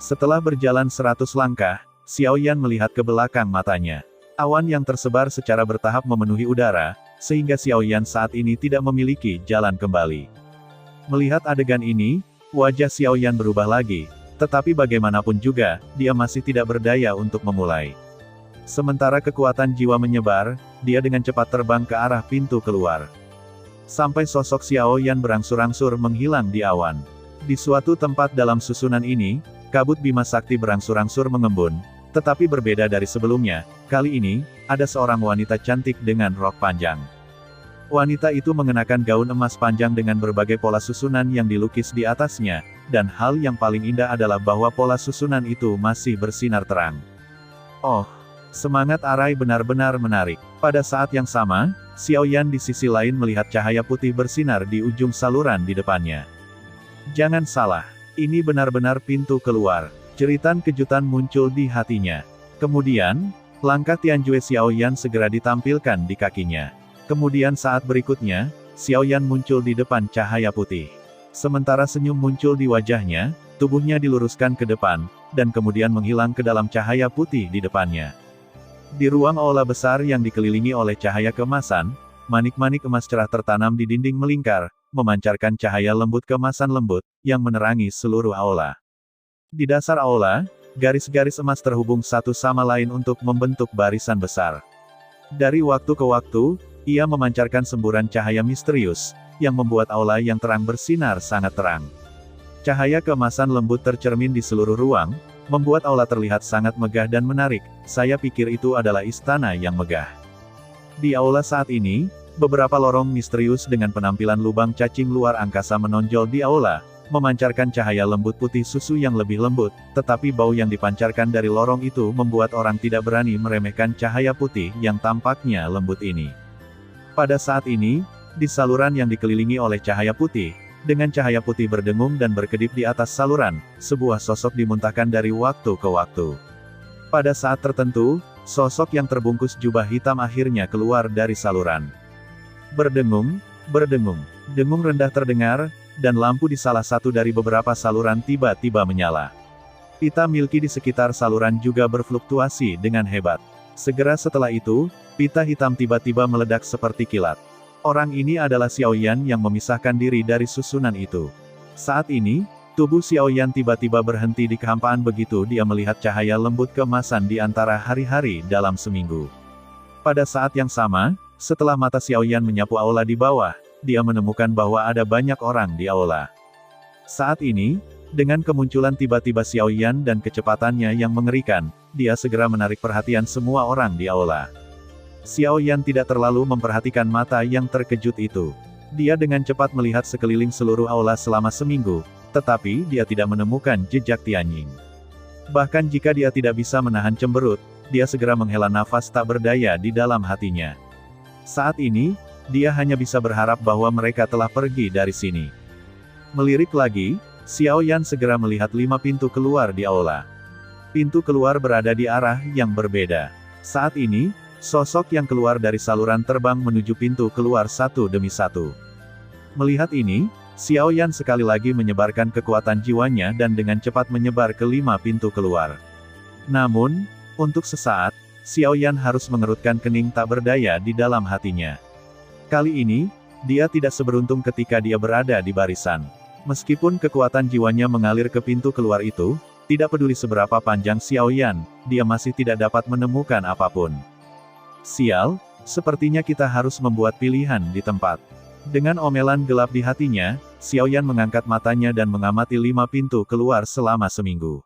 Setelah berjalan 100 langkah, Xiao Yan melihat ke belakang matanya. Awan yang tersebar secara bertahap memenuhi udara, sehingga Xiao Yan saat ini tidak memiliki jalan kembali. Melihat adegan ini, wajah Xiao Yan berubah lagi, tetapi bagaimanapun juga, dia masih tidak berdaya untuk memulai. Sementara kekuatan jiwa menyebar, dia dengan cepat terbang ke arah pintu keluar. Sampai sosok Xiao Yan berangsur-angsur menghilang di awan. Di suatu tempat dalam susunan ini, kabut Bima Sakti berangsur-angsur mengembun, tetapi berbeda dari sebelumnya, kali ini, ada seorang wanita cantik dengan rok panjang. Wanita itu mengenakan gaun emas panjang dengan berbagai pola susunan yang dilukis di atasnya, dan hal yang paling indah adalah bahwa pola susunan itu masih bersinar terang. Oh, semangat Arai benar-benar menarik. Pada saat yang sama, Xiao Yan di sisi lain melihat cahaya putih bersinar di ujung saluran di depannya. Jangan salah, ini benar-benar pintu keluar. Jeritan kejutan muncul di hatinya. Kemudian, langkah Tianjue Xiao Yan segera ditampilkan di kakinya. Kemudian saat berikutnya, Xiao Yan muncul di depan cahaya putih. Sementara senyum muncul di wajahnya, tubuhnya diluruskan ke depan, dan kemudian menghilang ke dalam cahaya putih di depannya. Di ruang aula besar yang dikelilingi oleh cahaya keemasan, manik-manik emas cerah tertanam di dinding melingkar, memancarkan cahaya lembut keemasan lembut, yang menerangi seluruh aula. Di dasar aula, garis-garis emas terhubung satu sama lain untuk membentuk barisan besar. Dari waktu ke waktu, ia memancarkan semburan cahaya misterius, yang membuat aula yang terang bersinar sangat terang. Cahaya keemasan lembut tercermin di seluruh ruang, membuat aula terlihat sangat megah dan menarik. Saya pikir itu adalah istana yang megah. Di aula saat ini, beberapa lorong misterius dengan penampilan lubang cacing luar angkasa menonjol di aula, memancarkan cahaya lembut putih susu yang lebih lembut, tetapi bau yang dipancarkan dari lorong itu membuat orang tidak berani meremehkan cahaya putih yang tampaknya lembut ini. Pada saat ini, di saluran yang dikelilingi oleh cahaya putih, dengan cahaya putih berdengung dan berkedip di atas saluran, sebuah sosok dimuntahkan dari waktu ke waktu. Pada saat tertentu, sosok yang terbungkus jubah hitam akhirnya keluar dari saluran. Berdengung, berdengung. Dengung rendah terdengar, dan lampu di salah satu dari beberapa saluran tiba-tiba menyala. Pita milki di sekitar saluran juga berfluktuasi dengan hebat. Segera setelah itu, pita hitam tiba-tiba meledak seperti kilat. Orang ini adalah Xiaoyan yang memisahkan diri dari susunan itu. Saat ini, tubuh Xiaoyan tiba-tiba berhenti di kehampaan begitu dia melihat cahaya lembut keemasan di antara hari-hari dalam seminggu. Pada saat yang sama, setelah mata Xiaoyan menyapu aula di bawah, dia menemukan bahwa ada banyak orang di aula. Saat ini, dengan kemunculan tiba-tiba Xiaoyan dan kecepatannya yang mengerikan, dia segera menarik perhatian semua orang di aula. Xiaoyan tidak terlalu memperhatikan mata yang terkejut itu. Dia dengan cepat melihat sekeliling seluruh aula selama seminggu, tetapi dia tidak menemukan jejak Tianjing. Bahkan jika dia tidak bisa menahan cemberut, dia segera menghela nafas tak berdaya di dalam hatinya. Saat ini, dia hanya bisa berharap bahwa mereka telah pergi dari sini. Melirik lagi, Xiaoyan segera melihat 5 pintu keluar di aula. Pintu keluar berada di arah yang berbeda. Saat ini, sosok yang keluar dari saluran terbang menuju pintu keluar satu demi satu. Melihat ini, Xiaoyan sekali lagi menyebarkan kekuatan jiwanya dan dengan cepat menyebar ke 5 pintu keluar. Namun, untuk sesaat, Xiaoyan harus mengerutkan kening tak berdaya di dalam hatinya. Kali ini, dia tidak seberuntung ketika dia berada di barisan. Meskipun kekuatan jiwanya mengalir ke pintu keluar itu, tidak peduli seberapa panjang Xiaoyan, dia masih tidak dapat menemukan apapun. Sial, sepertinya kita harus membuat pilihan di tempat. Dengan omelan gelap di hatinya, Xiaoyan mengangkat matanya dan mengamati 5 pintu keluar selama seminggu.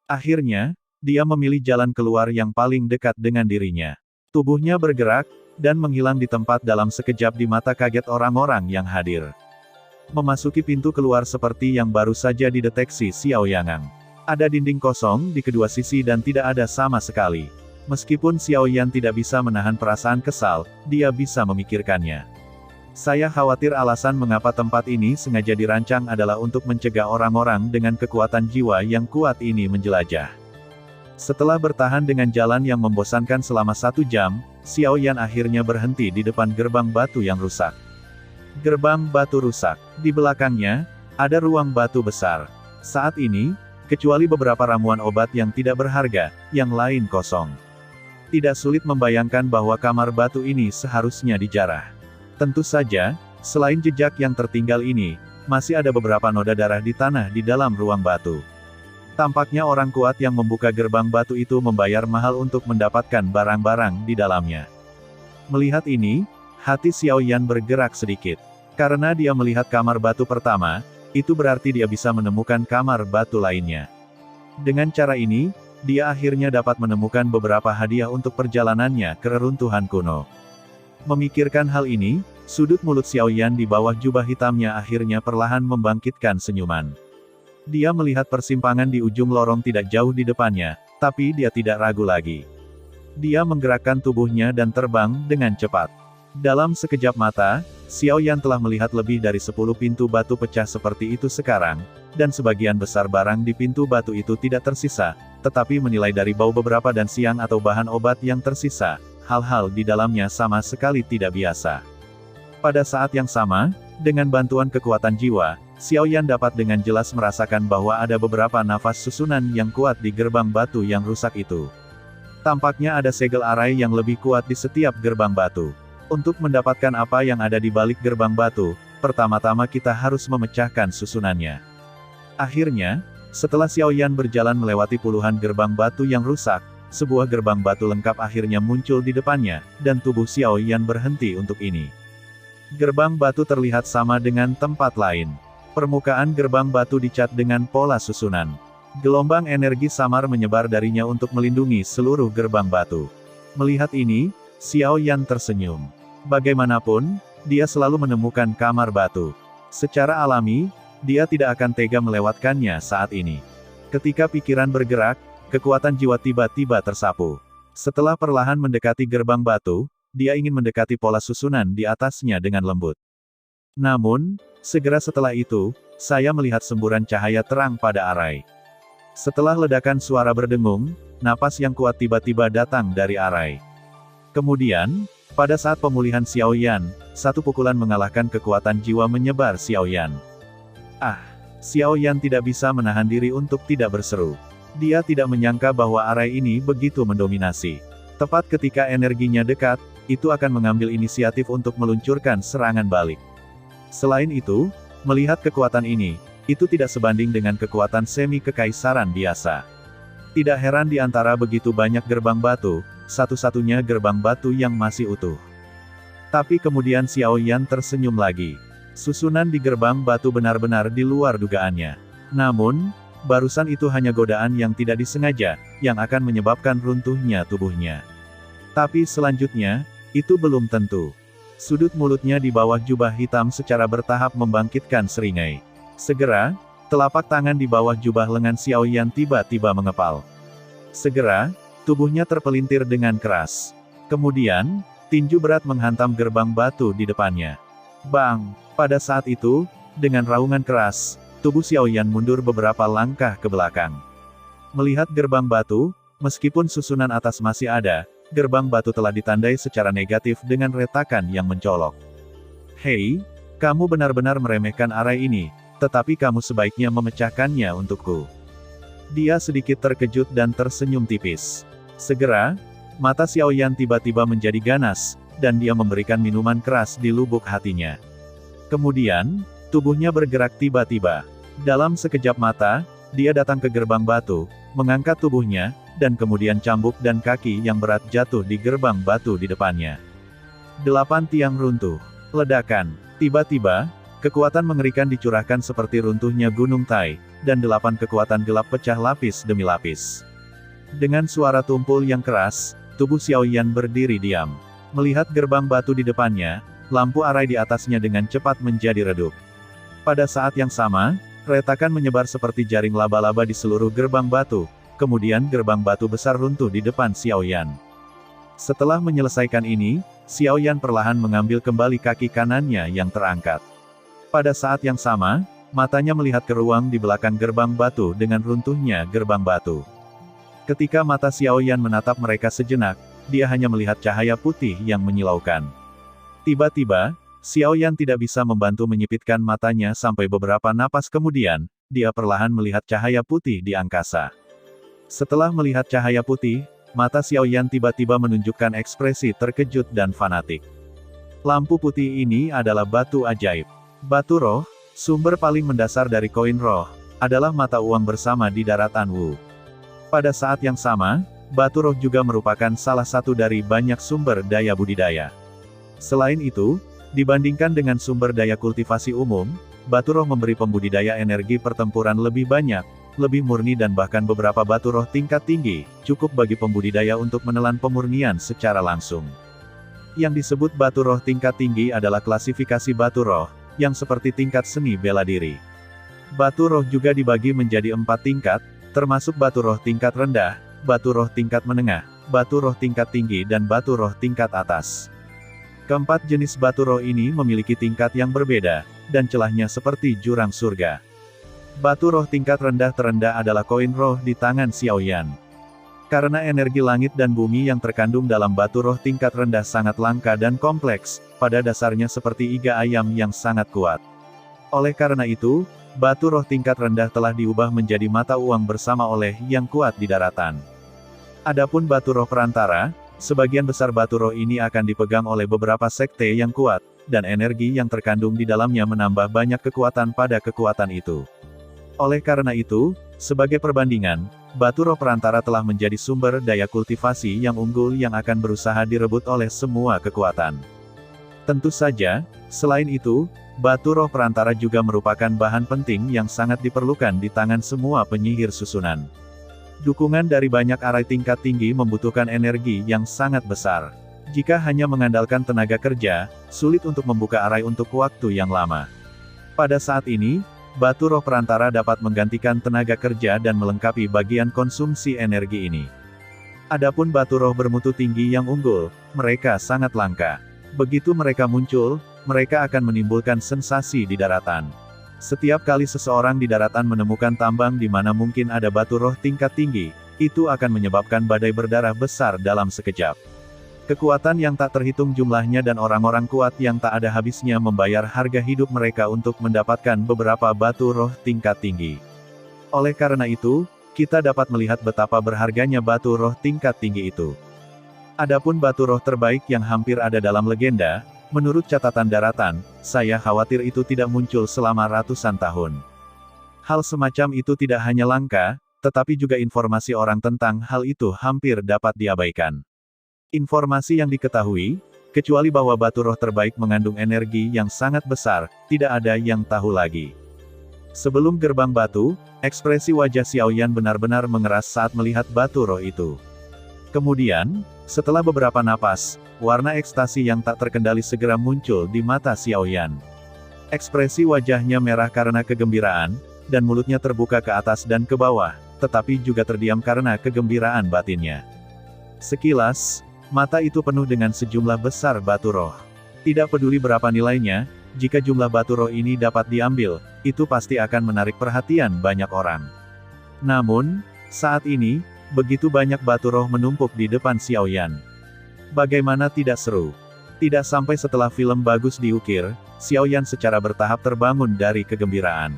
Akhirnya, dia memilih jalan keluar yang paling dekat dengan dirinya. Tubuhnya bergerak, dan menghilang di tempat dalam sekejap di mata kaget orang-orang yang hadir. Memasuki pintu keluar seperti yang baru saja dideteksi Xiaoyan. Ada dinding kosong di kedua sisi dan tidak ada sama sekali. Meskipun Xiaoyan tidak bisa menahan perasaan kesal, dia bisa memikirkannya. Saya khawatir alasan mengapa tempat ini sengaja dirancang adalah untuk mencegah orang-orang dengan kekuatan jiwa yang kuat ini menjelajah. Setelah bertahan dengan jalan yang membosankan selama 1 jam, Xiaoyan akhirnya berhenti di depan gerbang batu yang rusak. Gerbang batu rusak. Di belakangnya, ada ruang batu besar. Saat ini, kecuali beberapa ramuan obat yang tidak berharga, yang lain kosong. Tidak sulit membayangkan bahwa kamar batu ini seharusnya dijarah. Tentu saja, selain jejak yang tertinggal ini, masih ada beberapa noda darah di tanah di dalam ruang batu. Tampaknya orang kuat yang membuka gerbang batu itu membayar mahal untuk mendapatkan barang-barang di dalamnya. Melihat ini, hati Xiaoyan bergerak sedikit. Karena dia melihat kamar batu pertama, itu berarti dia bisa menemukan kamar batu lainnya. Dengan cara ini, dia akhirnya dapat menemukan beberapa hadiah untuk perjalanannya ke reruntuhan kuno. Memikirkan hal ini, sudut mulut Xiaoyan di bawah jubah hitamnya akhirnya perlahan membangkitkan senyuman. Dia melihat persimpangan di ujung lorong tidak jauh di depannya, tapi dia tidak ragu lagi. Dia menggerakkan tubuhnya dan terbang dengan cepat. Dalam sekejap mata, Xiaoyan telah melihat lebih dari 10 pintu batu pecah seperti itu sekarang, dan sebagian besar barang di pintu batu itu tidak tersisa, tetapi menilai dari bau beberapa dan siang atau bahan obat yang tersisa, hal-hal di dalamnya sama sekali tidak biasa. Pada saat yang sama, dengan bantuan kekuatan jiwa, Xiaoyan dapat dengan jelas merasakan bahwa ada beberapa nafas susunan yang kuat di gerbang batu yang rusak itu. Tampaknya ada segel arai yang lebih kuat di setiap gerbang batu. Untuk mendapatkan apa yang ada di balik gerbang batu, pertama-tama kita harus memecahkan susunannya. Akhirnya, setelah Xiaoyan berjalan melewati puluhan gerbang batu yang rusak, sebuah gerbang batu lengkap akhirnya muncul di depannya, dan tubuh Xiaoyan berhenti untuk ini. Gerbang batu terlihat sama dengan tempat lain. Permukaan gerbang batu dicat dengan pola susunan. Gelombang energi samar menyebar darinya untuk melindungi seluruh gerbang batu. Melihat ini, Xiaoyan tersenyum. Bagaimanapun, dia selalu menemukan kamar batu. Secara alami, dia tidak akan tega melewatkannya saat ini. Ketika pikiran bergerak, kekuatan jiwa tiba-tiba tersapu. Setelah perlahan mendekati gerbang batu, dia ingin mendekati pola susunan di atasnya dengan lembut. Namun, segera setelah itu, saya melihat semburan cahaya terang pada arai. Setelah ledakan suara berdengung, napas yang kuat tiba-tiba datang dari arai. Kemudian, Pada saat pemulihan Xiao Yan, satu pukulan mengalahkan kekuatan jiwa menyebar Xiao Yan. Ah! Xiao Yan tidak bisa menahan diri untuk tidak berseru. Dia tidak menyangka bahwa arai ini begitu mendominasi. Tepat ketika energinya dekat, itu akan mengambil inisiatif untuk meluncurkan serangan balik. Selain itu, melihat kekuatan ini, itu tidak sebanding dengan kekuatan semi kekaisaran biasa. Tidak heran di antara begitu banyak gerbang batu, satu-satunya gerbang batu yang masih utuh. Tapi kemudian Xiao Yan tersenyum lagi. Susunan di gerbang batu benar-benar di luar dugaannya. Namun, barusan itu hanya godaan yang tidak disengaja, yang akan menyebabkan runtuhnya tubuhnya. Tapi selanjutnya, itu belum tentu. Sudut mulutnya di bawah jubah hitam secara bertahap membangkitkan seringai. Segera, telapak tangan di bawah jubah lengan Xiao Yan tiba-tiba mengepal. Segera, tubuhnya terpelintir dengan keras. Kemudian, tinju berat menghantam gerbang batu di depannya. Bang! Pada saat itu, dengan raungan keras, tubuh Xiao Yan mundur beberapa langkah ke belakang. Melihat gerbang batu, meskipun susunan atas masih ada, gerbang batu telah ditandai secara negatif dengan retakan yang mencolok. Hei, kamu benar-benar meremehkan arai ini, tetapi kamu sebaiknya memecahkannya untukku. Dia sedikit terkejut dan tersenyum tipis. Segera, mata Xiao Yan tiba-tiba menjadi ganas, dan dia memberikan minuman keras di lubuk hatinya. Kemudian, tubuhnya bergerak tiba-tiba. Dalam sekejap mata, dia datang ke gerbang batu, mengangkat tubuhnya, dan kemudian cambuk dan kaki yang berat jatuh di gerbang batu di depannya. 8 tiang runtuh. Ledakan. Tiba-tiba, kekuatan mengerikan dicurahkan seperti runtuhnya Gunung Tai, dan 8 kekuatan gelap pecah lapis demi lapis. Dengan suara tumpul yang keras, tubuh Xiao Yan berdiri diam. Melihat gerbang batu di depannya, lampu arai di atasnya dengan cepat menjadi redup. Pada saat yang sama, retakan menyebar seperti jaring laba-laba di seluruh gerbang batu, kemudian gerbang batu besar runtuh di depan Xiao Yan. Setelah menyelesaikan ini, Xiao Yan perlahan mengambil kembali kaki kanannya yang terangkat. Pada saat yang sama, matanya melihat ke ruang di belakang gerbang batu dengan runtuhnya gerbang batu. Ketika mata Xiao Yan menatap mereka sejenak, dia hanya melihat cahaya putih yang menyilaukan. Tiba-tiba, Xiao Yan tidak bisa membantu menyipitkan matanya sampai beberapa napas kemudian, dia perlahan melihat cahaya putih di angkasa. Setelah melihat cahaya putih, mata Xiao Yan tiba-tiba menunjukkan ekspresi terkejut dan fanatik. Lampu putih ini adalah batu ajaib. Batu roh, sumber paling mendasar dari koin roh, adalah mata uang bersama di daratan Wu. Pada saat yang sama, batu roh juga merupakan salah satu dari banyak sumber daya budidaya. Selain itu, dibandingkan dengan sumber daya kultivasi umum, batu roh memberi pembudidaya energi pertempuran lebih banyak, lebih murni dan bahkan beberapa batu roh tingkat tinggi, cukup bagi pembudidaya untuk menelan pemurnian secara langsung. Yang disebut batu roh tingkat tinggi adalah klasifikasi batu roh, yang seperti tingkat seni bela diri. Batu roh juga dibagi menjadi 4 tingkat, termasuk batu roh tingkat rendah, batu roh tingkat menengah, batu roh tingkat tinggi dan batu roh tingkat atas. Keempat jenis batu roh ini memiliki tingkat yang berbeda, dan celahnya seperti jurang surga. Batu roh tingkat rendah terendah adalah koin roh di tangan Xiao Yan. Karena energi langit dan bumi yang terkandung dalam batu roh tingkat rendah sangat langka dan kompleks, pada dasarnya seperti iga ayam yang sangat kuat. Oleh karena itu, batu roh tingkat rendah telah diubah menjadi mata uang bersama oleh yang kuat di daratan. Adapun batu roh perantara, sebagian besar batu roh ini akan dipegang oleh beberapa sekte yang kuat, dan energi yang terkandung di dalamnya menambah banyak kekuatan pada kekuatan itu. Oleh karena itu, sebagai perbandingan, batu roh perantara telah menjadi sumber daya kultivasi yang unggul yang akan berusaha direbut oleh semua kekuatan. Tentu saja, selain itu, batu roh perantara juga merupakan bahan penting yang sangat diperlukan di tangan semua penyihir susunan. Dukungan dari banyak arai tingkat tinggi membutuhkan energi yang sangat besar. Jika hanya mengandalkan tenaga kerja, sulit untuk membuka arai untuk waktu yang lama. Pada saat ini, batu roh perantara dapat menggantikan tenaga kerja dan melengkapi bagian konsumsi energi ini. Adapun batu roh bermutu tinggi yang unggul, mereka sangat langka. Begitu mereka muncul, mereka akan menimbulkan sensasi di daratan. Setiap kali seseorang di daratan menemukan tambang di mana mungkin ada batu roh tingkat tinggi, itu akan menyebabkan badai berdarah besar dalam sekejap. Kekuatan yang tak terhitung jumlahnya dan orang-orang kuat yang tak ada habisnya membayar harga hidup mereka untuk mendapatkan beberapa batu roh tingkat tinggi. Oleh karena itu, kita dapat melihat betapa berharganya batu roh tingkat tinggi itu. Adapun batu roh terbaik yang hampir ada dalam legenda, menurut catatan daratan, saya khawatir itu tidak muncul selama ratusan tahun. Hal semacam itu tidak hanya langka, tetapi juga informasi orang tentang hal itu hampir dapat diabaikan. Informasi yang diketahui, kecuali bahwa batu roh terbaik mengandung energi yang sangat besar, tidak ada yang tahu lagi. Sebelum gerbang batu, ekspresi wajah Xiaoyan benar-benar mengeras saat melihat batu roh itu. Kemudian, setelah beberapa napas, warna ekstasi yang tak terkendali segera muncul di mata Xiaoyan. Ekspresi wajahnya merah karena kegembiraan, dan mulutnya terbuka ke atas dan ke bawah, tetapi juga terdiam karena kegembiraan batinnya. Sekilas, mata itu penuh dengan sejumlah besar batu roh. Tidak peduli berapa nilainya, jika jumlah batu roh ini dapat diambil, itu pasti akan menarik perhatian banyak orang. Namun, saat ini, begitu banyak batu roh menumpuk di depan Xiaoyan. Bagaimana tidak seru? Tidak sampai setelah film bagus diukir, Xiaoyan secara bertahap terbangun dari kegembiraan.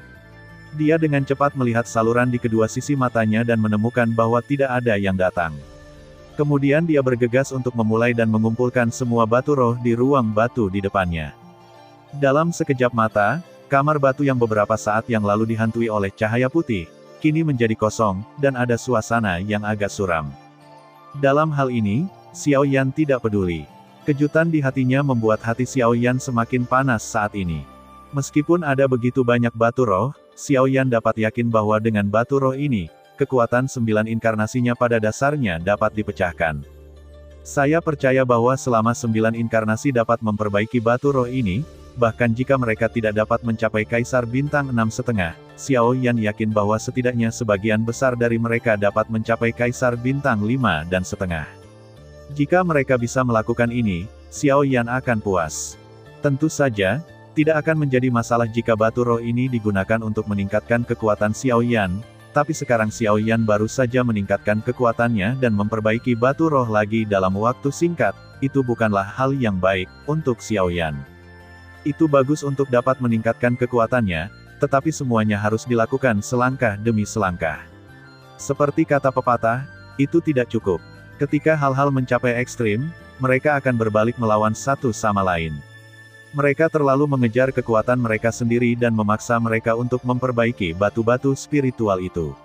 Dia dengan cepat melihat saluran di kedua sisi matanya dan menemukan bahwa tidak ada yang datang. Kemudian dia bergegas untuk memulai dan mengumpulkan semua batu roh di ruang batu di depannya. Dalam sekejap mata, kamar batu yang beberapa saat yang lalu dihantui oleh cahaya putih, kini menjadi kosong, dan ada suasana yang agak suram. Dalam hal ini, Xiaoyan tidak peduli. Kejutan di hatinya membuat hati Xiaoyan semakin panas saat ini. Meskipun ada begitu banyak batu roh, Xiaoyan dapat yakin bahwa dengan batu roh ini, kekuatan 9 inkarnasinya pada dasarnya dapat dipecahkan. Saya percaya bahwa selama 9 inkarnasi dapat memperbaiki batu roh ini, bahkan jika mereka tidak dapat mencapai Kaisar Bintang 6,5, Xiaoyan yakin bahwa setidaknya sebagian besar dari mereka dapat mencapai Kaisar Bintang 5,5. Jika mereka bisa melakukan ini, Xiaoyan akan puas. Tentu saja, tidak akan menjadi masalah jika batu roh ini digunakan untuk meningkatkan kekuatan Xiaoyan, tapi sekarang Xiaoyan baru saja meningkatkan kekuatannya dan memperbaiki batu roh lagi dalam waktu singkat, itu bukanlah hal yang baik untuk Xiaoyan. Itu bagus untuk dapat meningkatkan kekuatannya, tetapi semuanya harus dilakukan selangkah demi selangkah. Seperti kata pepatah, itu tidak cukup. Ketika hal-hal mencapai ekstrim, mereka akan berbalik melawan satu sama lain. Mereka terlalu mengejar kekuatan mereka sendiri dan memaksa mereka untuk memperbaiki batu-batu spiritual itu.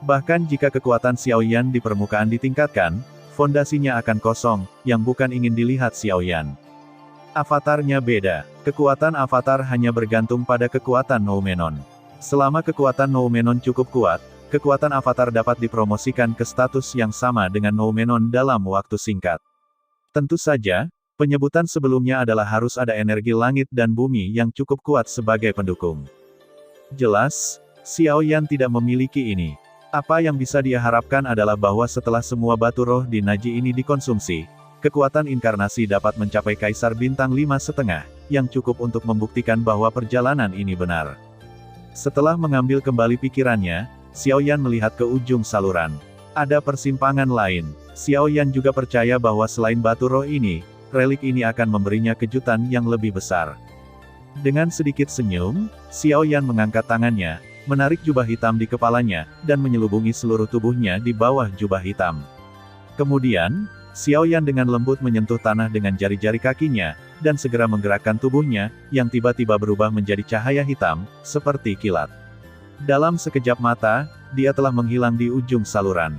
Bahkan jika kekuatan Xiaoyan di permukaan ditingkatkan, fondasinya akan kosong, yang bukan ingin dilihat Xiaoyan. Avatarnya beda. Kekuatan avatar hanya bergantung pada kekuatan Noumenon. Selama kekuatan Noumenon cukup kuat, kekuatan avatar dapat dipromosikan ke status yang sama dengan Noumenon dalam waktu singkat. Tentu saja, penyebutan sebelumnya adalah harus ada energi langit dan bumi yang cukup kuat sebagai pendukung. Jelas, Xiaoyan tidak memiliki ini. Apa yang bisa dia harapkan adalah bahwa setelah semua batu roh di Naji ini dikonsumsi, kekuatan inkarnasi dapat mencapai Kaisar Bintang 5,5, yang cukup untuk membuktikan bahwa perjalanan ini benar. Setelah mengambil kembali pikirannya, Xiaoyan melihat ke ujung saluran. Ada persimpangan lain. Xiaoyan juga percaya bahwa selain batu roh ini, relik ini akan memberinya kejutan yang lebih besar. Dengan sedikit senyum, Xiaoyan mengangkat tangannya, menarik jubah hitam di kepalanya, dan menyelubungi seluruh tubuhnya di bawah jubah hitam. Kemudian, Xiaoyan dengan lembut menyentuh tanah dengan jari-jari kakinya, dan segera menggerakkan tubuhnya, yang tiba-tiba berubah menjadi cahaya hitam, seperti kilat. Dalam sekejap mata, dia telah menghilang di ujung saluran.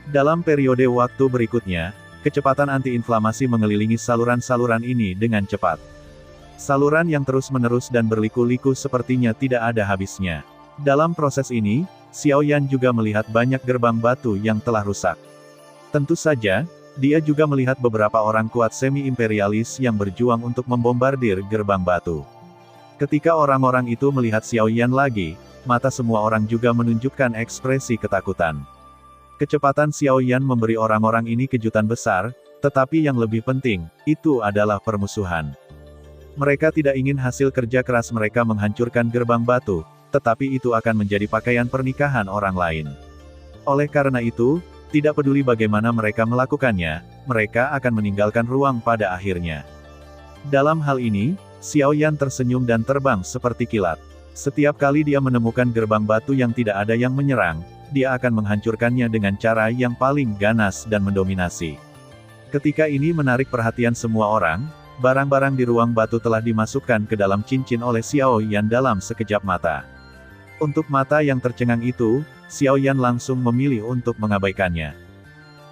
Dalam periode waktu berikutnya, kecepatan anti-inflamasi mengelilingi saluran-saluran ini dengan cepat. Saluran yang terus-menerus dan berliku-liku sepertinya tidak ada habisnya. Dalam proses ini, Xiaoyan juga melihat banyak gerbang batu yang telah rusak. Tentu saja, dia juga melihat beberapa orang kuat semi-imperialis yang berjuang untuk membombardir gerbang batu. Ketika orang-orang itu melihat Xiaoyan lagi, mata semua orang juga menunjukkan ekspresi ketakutan. Kecepatan Xiaoyan memberi orang-orang ini kejutan besar, tetapi yang lebih penting, itu adalah permusuhan. Mereka tidak ingin hasil kerja keras mereka menghancurkan gerbang batu, tetapi itu akan menjadi pakaian pernikahan orang lain. Oleh karena itu, tidak peduli bagaimana mereka melakukannya, mereka akan meninggalkan ruang pada akhirnya. Dalam hal ini, Xiao Yan tersenyum dan terbang seperti kilat. Setiap kali dia menemukan gerbang batu yang tidak ada yang menyerang, dia akan menghancurkannya dengan cara yang paling ganas dan mendominasi. Ketika ini menarik perhatian semua orang, barang-barang di ruang batu telah dimasukkan ke dalam cincin oleh Xiao Yan dalam sekejap mata. Untuk mata yang tercengang itu, Xiao Yan langsung memilih untuk mengabaikannya.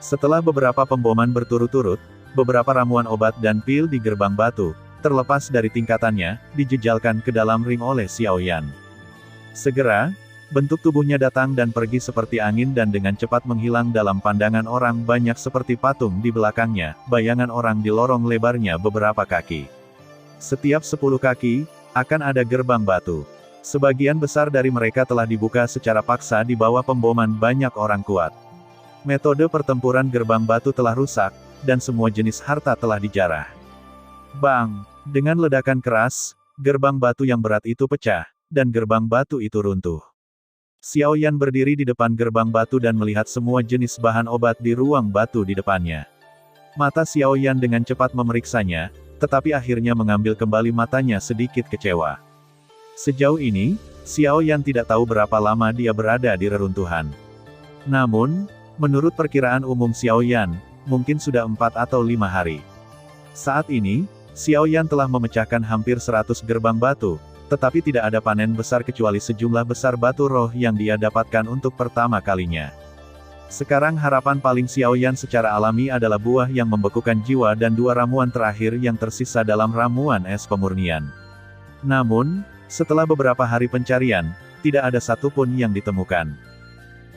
Setelah beberapa pemboman berturut-turut, beberapa ramuan obat dan pil di gerbang batu, terlepas dari tingkatannya, dijejalkan ke dalam ring oleh Xiao Yan. Segera, bentuk tubuhnya datang dan pergi seperti angin dan dengan cepat menghilang dalam pandangan orang banyak seperti patung di belakangnya, bayangan orang di lorong lebarnya beberapa kaki. Setiap 10 kaki, akan ada gerbang batu. Sebagian besar dari mereka telah dibuka secara paksa di bawah pemboman banyak orang kuat. Metode pertempuran gerbang batu telah rusak, dan semua jenis harta telah dijarah. Bang! Dengan ledakan keras, gerbang batu yang berat itu pecah, dan gerbang batu itu runtuh. Xiao Yan berdiri di depan gerbang batu dan melihat semua jenis bahan obat di ruang batu di depannya. Mata Xiao Yan dengan cepat memeriksanya, tetapi akhirnya mengambil kembali matanya sedikit kecewa. Sejauh ini, Xiao Yan tidak tahu berapa lama dia berada di reruntuhan. Namun, menurut perkiraan umum Xiao Yan, mungkin sudah 4 atau 5 hari. Saat ini, Xiao Yan telah memecahkan hampir 100 gerbang batu, tetapi tidak ada panen besar kecuali sejumlah besar batu roh yang dia dapatkan untuk pertama kalinya. Sekarang harapan paling Xiao Yan secara alami adalah buah yang membekukan jiwa dan 2 ramuan terakhir yang tersisa dalam ramuan es pemurnian. Namun, setelah beberapa hari pencarian, tidak ada satupun yang ditemukan.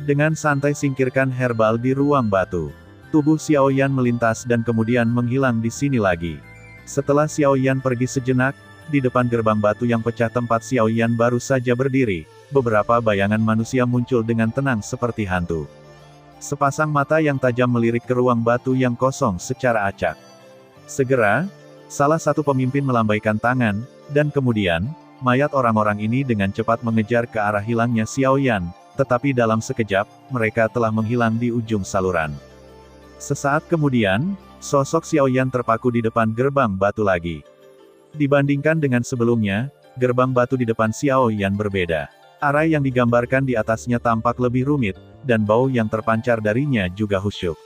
Dengan santai singkirkan herbal di ruang batu. Tubuh Xiao Yan melintas dan kemudian menghilang di sini lagi. Setelah Xiao Yan pergi sejenak, di depan gerbang batu yang pecah tempat Xiao Yan baru saja berdiri, beberapa bayangan manusia muncul dengan tenang seperti hantu. Sepasang mata yang tajam melirik ke ruang batu yang kosong secara acak. Segera, salah satu pemimpin melambaikan tangan, dan kemudian, mayat orang-orang ini dengan cepat mengejar ke arah hilangnya Xiao Yan, tetapi dalam sekejap, mereka telah menghilang di ujung saluran. Sesaat kemudian, sosok Xiao Yan terpaku di depan gerbang batu lagi. Dibandingkan dengan sebelumnya, gerbang batu di depan Xiao Yan berbeda. Arai yang digambarkan di atasnya tampak lebih rumit, dan bau yang terpancar darinya juga khusyuk.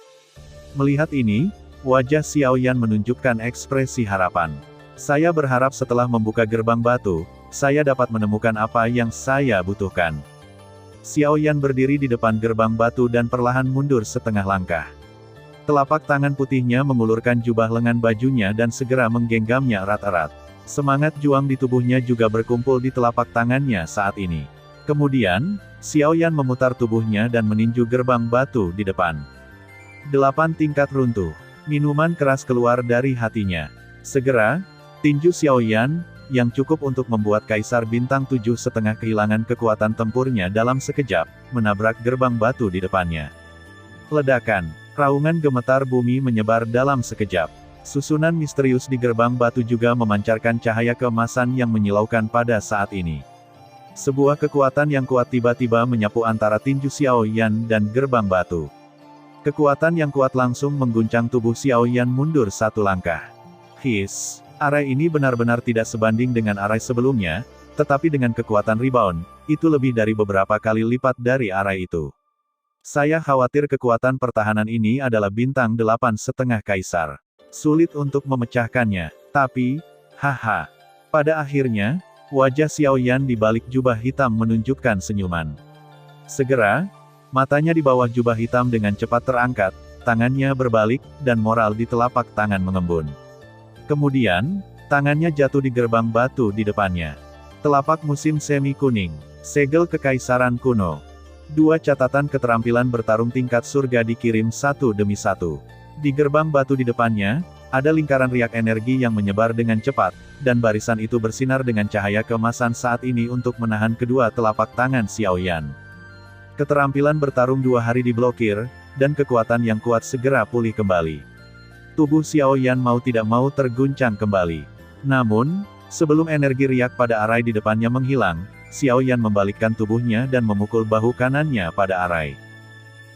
Melihat ini, wajah Xiao Yan menunjukkan ekspresi harapan. Saya berharap setelah membuka gerbang batu, saya dapat menemukan apa yang saya butuhkan. Xiao Yan berdiri di depan gerbang batu dan perlahan mundur setengah langkah. Telapak tangan putihnya mengulurkan jubah lengan bajunya dan segera menggenggamnya erat-erat. Semangat juang di tubuhnya juga berkumpul di telapak tangannya saat ini. Kemudian, Xiao Yan memutar tubuhnya dan meninju gerbang batu di depan. 8 tingkat runtuh. Minuman keras keluar dari hatinya. Segera, tinju Xiao Yan, yang cukup untuk membuat Kaisar Bintang 7,5 kehilangan kekuatan tempurnya dalam sekejap, menabrak gerbang batu di depannya. Ledakan. Raungan gemetar bumi menyebar dalam sekejap. Susunan misterius di gerbang batu juga memancarkan cahaya keemasan yang menyilaukan pada saat ini. Sebuah kekuatan yang kuat tiba-tiba menyapu antara tinju Xiao Yan dan gerbang batu. Kekuatan yang kuat langsung mengguncang tubuh Xiao Yan mundur 1 langkah. His. Arai ini benar-benar tidak sebanding dengan arai sebelumnya, tetapi dengan kekuatan rebound, itu lebih dari beberapa kali lipat dari arai itu. Saya khawatir kekuatan pertahanan ini adalah bintang 8,5 kaisar. Sulit untuk memecahkannya, tapi, haha. Pada akhirnya, wajah Xiao Yan di balik jubah hitam menunjukkan senyuman. Segera, matanya di bawah jubah hitam dengan cepat terangkat, tangannya berbalik, dan moral di telapak tangan mengembun. Kemudian, tangannya jatuh di gerbang batu di depannya. Telapak musim semi kuning, segel kekaisaran kuno. 2 catatan keterampilan bertarung tingkat surga dikirim satu demi satu. Di gerbang batu di depannya, ada lingkaran riak energi yang menyebar dengan cepat, dan barisan itu bersinar dengan cahaya keemasan saat ini untuk menahan kedua telapak tangan Xiao Yan. Keterampilan bertarung 2 hari diblokir, dan kekuatan yang kuat segera pulih kembali. Tubuh Xiao Yan mau tidak mau terguncang kembali. Namun, sebelum energi riak pada arai di depannya menghilang, Xiao Yan membalikkan tubuhnya dan memukul bahu kanannya pada arai.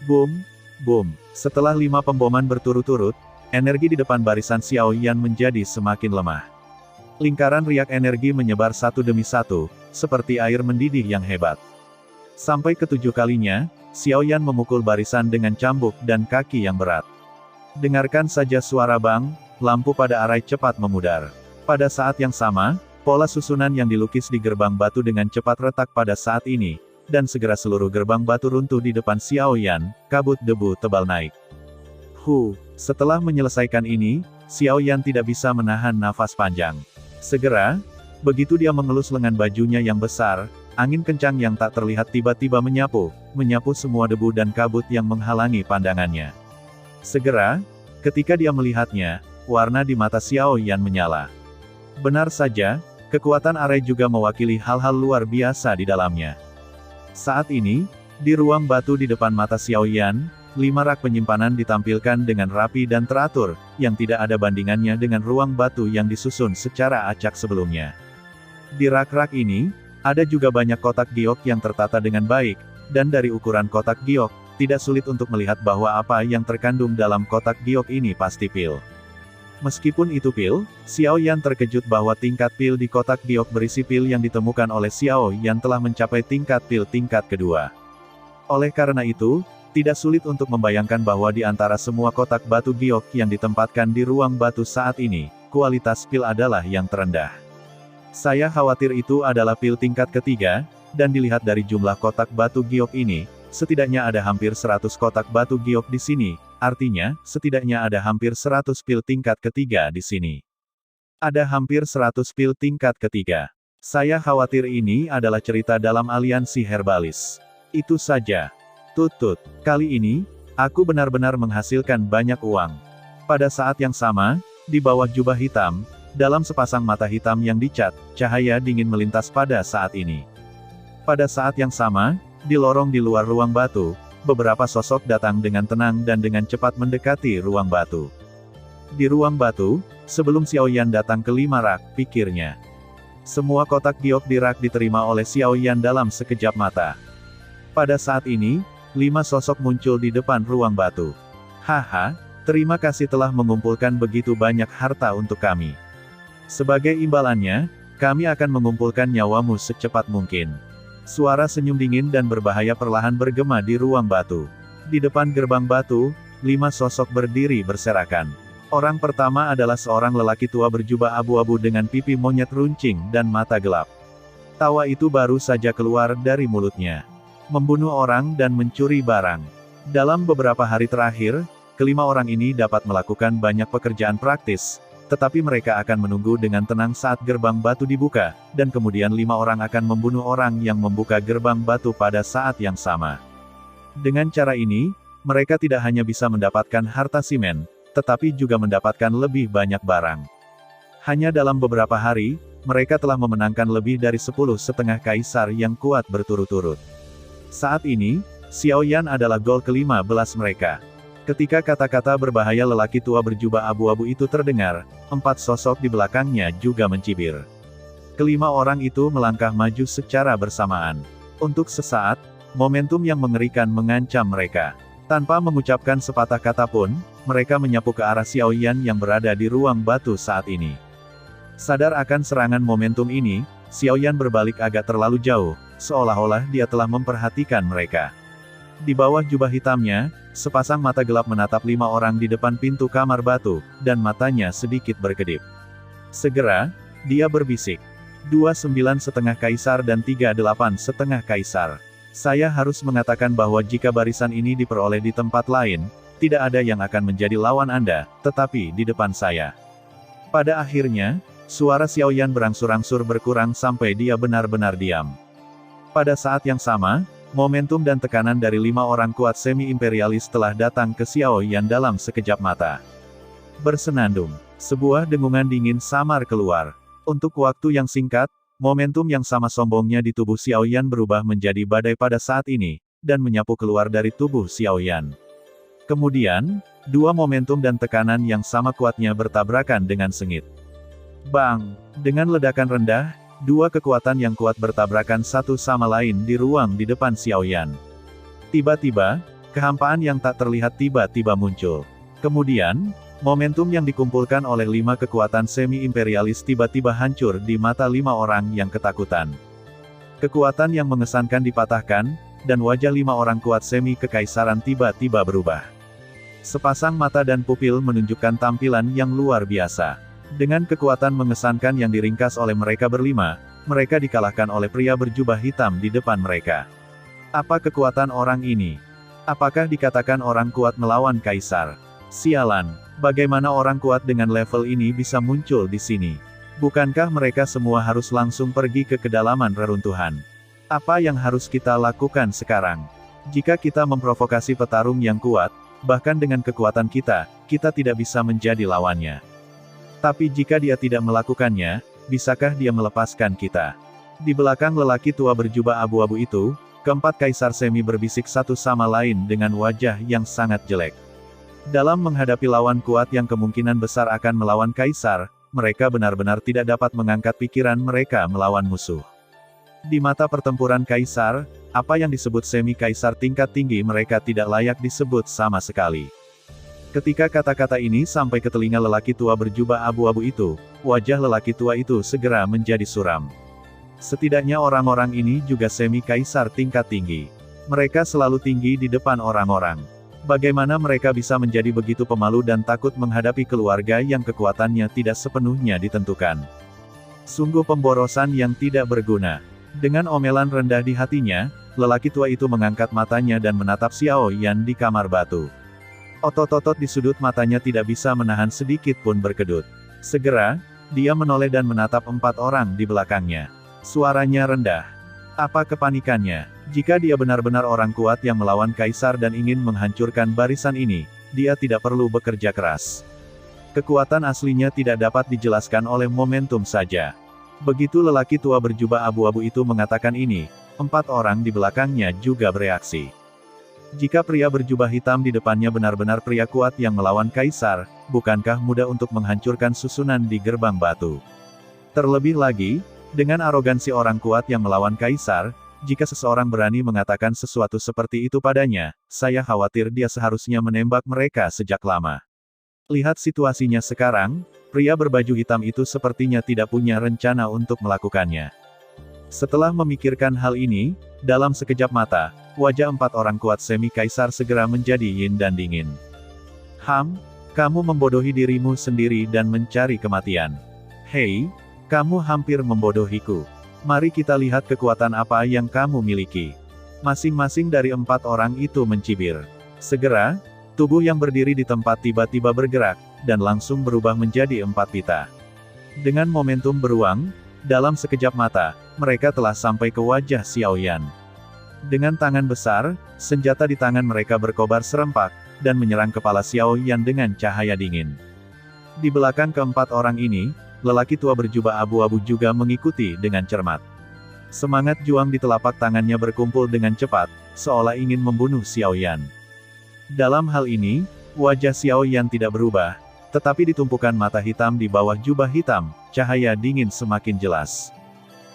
Boom, boom. Setelah 5 pemboman berturut-turut, energi di depan barisan Xiao Yan menjadi semakin lemah. Lingkaran riak energi menyebar satu demi satu, seperti air mendidih yang hebat. Sampai ketujuh kalinya, Xiao Yan memukul barisan dengan cambuk dan kaki yang berat. Dengarkan saja suara bang, lampu pada arai cepat memudar. Pada saat yang sama, pola susunan yang dilukis di gerbang batu dengan cepat retak pada saat ini, dan segera seluruh gerbang batu runtuh di depan Xiao Yan, kabut debu tebal naik. Setelah menyelesaikan ini, Xiao Yan tidak bisa menahan nafas panjang. Segera, begitu dia mengelus lengan bajunya yang besar, angin kencang yang tak terlihat tiba-tiba menyapu semua debu dan kabut yang menghalangi pandangannya. Segera, ketika dia melihatnya, warna di mata Xiao Yan menyala. Benar saja, kekuatan arai juga mewakili hal-hal luar biasa di dalamnya. Saat ini, di ruang batu di depan mata Xiao Yan, 5 rak penyimpanan ditampilkan dengan rapi dan teratur, yang tidak ada bandingannya dengan ruang batu yang disusun secara acak sebelumnya. Di rak-rak ini, ada juga banyak kotak giok yang tertata dengan baik, dan dari ukuran kotak giok, tidak sulit untuk melihat bahwa apa yang terkandung dalam kotak giok ini pasti pil. Meskipun itu pil, Xiao Yan terkejut bahwa tingkat pil di kotak giok berisi pil yang ditemukan oleh Xiao Yan telah mencapai tingkat pil tingkat kedua. Oleh karena itu, tidak sulit untuk membayangkan bahwa di antara semua kotak batu giok yang ditempatkan di ruang batu saat ini, kualitas pil adalah yang terendah. Saya khawatir itu adalah pil tingkat ketiga, dan dilihat dari jumlah kotak batu giok ini, setidaknya ada hampir 100 kotak batu giok di sini, artinya, setidaknya ada hampir 100 pil tingkat ketiga di sini. Ada hampir 100 pil tingkat ketiga. Saya khawatir ini adalah cerita dalam aliansi herbalis. Itu saja. Tutut, kali ini, aku benar-benar menghasilkan banyak uang. Pada saat yang sama, di bawah jubah hitam, dalam sepasang mata hitam yang dicat, cahaya dingin melintas pada saat ini. Pada saat yang sama, di lorong di luar ruang batu, beberapa sosok datang dengan tenang dan dengan cepat mendekati ruang batu. Di ruang batu, sebelum Xiao Yan datang ke 5 rak, pikirnya. Semua kotak giok di rak diterima oleh Xiao Yan dalam sekejap mata. Pada saat ini, 5 sosok muncul di depan ruang batu. Haha, terima kasih telah mengumpulkan begitu banyak harta untuk kami. Sebagai imbalannya, kami akan mengumpulkan nyawamu secepat mungkin. Suara senyum dingin dan berbahaya perlahan bergema di ruang batu. Di depan gerbang batu, 5 sosok berdiri berserakan. Orang pertama adalah seorang lelaki tua berjubah abu-abu dengan pipi monyet runcing dan mata gelap. Tawa itu baru saja keluar dari mulutnya. Membunuh orang dan mencuri barang. Dalam beberapa hari terakhir, kelima orang ini dapat melakukan banyak pekerjaan praktis, tetapi mereka akan menunggu dengan tenang saat gerbang batu dibuka, dan kemudian 5 orang akan membunuh orang yang membuka gerbang batu pada saat yang sama. Dengan cara ini, mereka tidak hanya bisa mendapatkan harta simen, tetapi juga mendapatkan lebih banyak barang. Hanya dalam beberapa hari, mereka telah memenangkan lebih dari 10,5 kaisar yang kuat berturut-turut. Saat ini, Xiao Yan adalah gol ke-15 mereka. Ketika kata-kata berbahaya lelaki tua berjubah abu-abu itu terdengar, 4 sosok di belakangnya juga mencibir. Kelima orang itu melangkah maju secara bersamaan. Untuk sesaat, momentum yang mengerikan mengancam mereka. Tanpa mengucapkan sepatah kata pun, mereka menyapu ke arah Xiao Yan yang berada di ruang batu saat ini. Sadar akan serangan momentum ini, Xiao Yan berbalik agak terlalu jauh, seolah-olah dia telah memperhatikan mereka. Di bawah jubah hitamnya, sepasang mata gelap menatap 5 orang di depan pintu kamar batu, dan matanya sedikit berkedip. Segera, dia berbisik. 29,5 kaisar dan 38,5 kaisar. Saya harus mengatakan bahwa jika barisan ini diperoleh di tempat lain, tidak ada yang akan menjadi lawan Anda, tetapi di depan saya. Pada akhirnya, suara Xiao Yan berangsur-angsur berkurang sampai dia benar-benar diam. Pada saat yang sama, momentum dan tekanan dari 5 orang kuat semi-imperialis telah datang ke Xiao Yan dalam sekejap mata. Bersenandung, sebuah dengungan dingin samar keluar. Untuk waktu yang singkat, momentum yang sama sombongnya di tubuh Xiao Yan berubah menjadi badai pada saat ini, dan menyapu keluar dari tubuh Xiao Yan. Kemudian, 2 momentum dan tekanan yang sama kuatnya bertabrakan dengan sengit. Bang! Dengan ledakan rendah, 2 kekuatan yang kuat bertabrakan satu sama lain di ruang di depan Xiao Yan. Tiba-tiba, kehampaan yang tak terlihat tiba-tiba muncul. Kemudian, Momentum yang dikumpulkan oleh 5 kekuatan semi-imperialis tiba-tiba hancur di mata 5 orang yang ketakutan. Kekuatan yang mengesankan dipatahkan, dan wajah 5 orang kuat semi-kekaisaran tiba-tiba berubah. Sepasang mata dan pupil menunjukkan tampilan yang luar biasa. Dengan kekuatan mengesankan yang diringkas oleh mereka berlima, mereka dikalahkan oleh pria berjubah hitam di depan mereka. Apa kekuatan orang ini? Apakah dikatakan orang kuat melawan kaisar? Sialan, bagaimana orang kuat dengan level ini bisa muncul di sini? Bukankah mereka semua harus langsung pergi ke kedalaman reruntuhan? Apa yang harus kita lakukan sekarang? Jika kita memprovokasi petarung yang kuat, bahkan dengan kekuatan kita, kita tidak bisa menjadi lawannya. Tapi jika dia tidak melakukannya, bisakah dia melepaskan kita? Di belakang lelaki tua berjubah abu-abu itu, keempat kaisar semi berbisik satu sama lain dengan wajah yang sangat jelek. Dalam menghadapi lawan kuat yang kemungkinan besar akan melawan kaisar, mereka benar-benar tidak dapat mengangkat pikiran mereka melawan musuh. Di mata pertempuran kaisar, apa yang disebut semi-kaisar tingkat tinggi mereka tidak layak disebut sama sekali. Ketika kata-kata ini sampai ke telinga lelaki tua berjubah abu-abu itu, wajah lelaki tua itu segera menjadi suram. Setidaknya orang-orang ini juga semi-kaisar tingkat tinggi. Mereka selalu tinggi di depan orang-orang. Bagaimana mereka bisa menjadi begitu pemalu dan takut menghadapi keluarga yang kekuatannya tidak sepenuhnya ditentukan? Sungguh pemborosan yang tidak berguna. Dengan omelan rendah di hatinya, lelaki tua itu mengangkat matanya dan menatap Xiao Yan di kamar batu. Otot-otot di sudut matanya tidak bisa menahan sedikit pun berkedut. Segera, dia menoleh dan menatap 4 orang di belakangnya. Suaranya rendah. Apa kepanikannya? Jika dia benar-benar orang kuat yang melawan kaisar dan ingin menghancurkan barisan ini, dia tidak perlu bekerja keras. Kekuatan aslinya tidak dapat dijelaskan oleh momentum saja. Begitu lelaki tua berjubah abu-abu itu mengatakan ini, 4 orang di belakangnya juga bereaksi. Jika pria berjubah hitam di depannya benar-benar pria kuat yang melawan kaisar, bukankah mudah untuk menghancurkan susunan di gerbang batu? Terlebih lagi, dengan arogansi orang kuat yang melawan kaisar, jika seseorang berani mengatakan sesuatu seperti itu padanya, saya khawatir dia seharusnya menembak mereka sejak lama. Lihat situasinya sekarang, pria berbaju hitam itu sepertinya tidak punya rencana untuk melakukannya. Setelah memikirkan hal ini, dalam sekejap mata, wajah 4 orang kuat semi-kaisar segera menjadi yin dan dingin. Kamu membodohi dirimu sendiri dan mencari kematian. Hei, kamu hampir membodohiku. Mari kita lihat kekuatan apa yang kamu miliki. Masing-masing dari 4 orang itu mencibir. Segera, tubuh yang berdiri di tempat tiba-tiba bergerak, dan langsung berubah menjadi 4 pita. Dengan momentum beruang, dalam sekejap mata, mereka telah sampai ke wajah Xiao Yan. Dengan tangan besar, senjata di tangan mereka berkobar serempak, dan menyerang kepala Xiao Yan dengan cahaya dingin. Di belakang keempat orang ini, lelaki tua berjubah abu-abu juga mengikuti dengan cermat. Semangat juang di telapak tangannya berkumpul dengan cepat, seolah ingin membunuh Xiao Yan. Dalam hal ini, wajah Xiao Yan tidak berubah, tetapi di tumpukan mata hitam di bawah jubah hitam, cahaya dingin semakin jelas.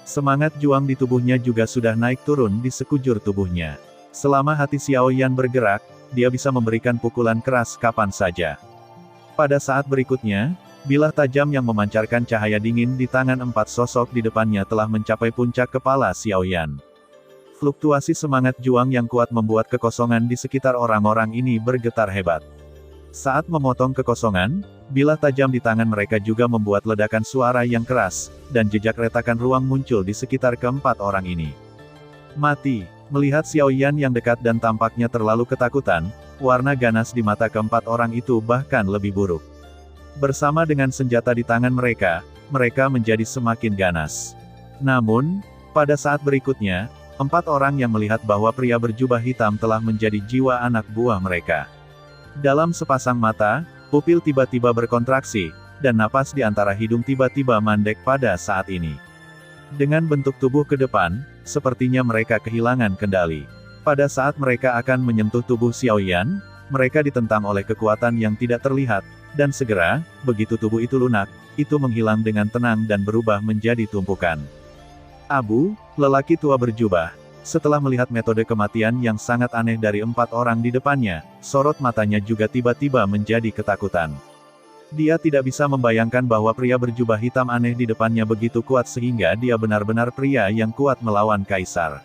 Semangat juang di tubuhnya juga sudah naik turun di sekujur tubuhnya. Selama hati Xiao Yan bergerak, dia bisa memberikan pukulan keras kapan saja. Pada saat berikutnya, bilah tajam yang memancarkan cahaya dingin di tangan 4 sosok di depannya telah mencapai puncak kepala Xiao Yan. Fluktuasi semangat juang yang kuat membuat kekosongan di sekitar orang-orang ini bergetar hebat. Saat memotong kekosongan, bilah tajam di tangan mereka juga membuat ledakan suara yang keras, dan jejak retakan ruang muncul di sekitar keempat orang ini. Mati. Melihat Xiao Yan yang dekat dan tampaknya terlalu ketakutan, warna ganas di mata keempat orang itu bahkan lebih buruk. Bersama dengan senjata di tangan mereka, mereka menjadi semakin ganas. Namun, pada saat berikutnya, 4 orang yang melihat bahwa pria berjubah hitam telah menjadi jiwa anak buah mereka. Dalam sepasang mata, pupil tiba-tiba berkontraksi, dan napas di antara hidung tiba-tiba mandek pada saat ini. Dengan bentuk tubuh ke depan, sepertinya mereka kehilangan kendali. Pada saat mereka akan menyentuh tubuh Xiao Yan, mereka ditentang oleh kekuatan yang tidak terlihat, dan segera, begitu tubuh itu lunak, itu menghilang dengan tenang dan berubah menjadi tumpukan abu. Lelaki tua berjubah, setelah melihat metode kematian yang sangat aneh dari 4 orang di depannya, sorot matanya juga tiba-tiba menjadi ketakutan. Dia tidak bisa membayangkan bahwa pria berjubah hitam aneh di depannya begitu kuat sehingga dia benar-benar pria yang kuat melawan kaisar.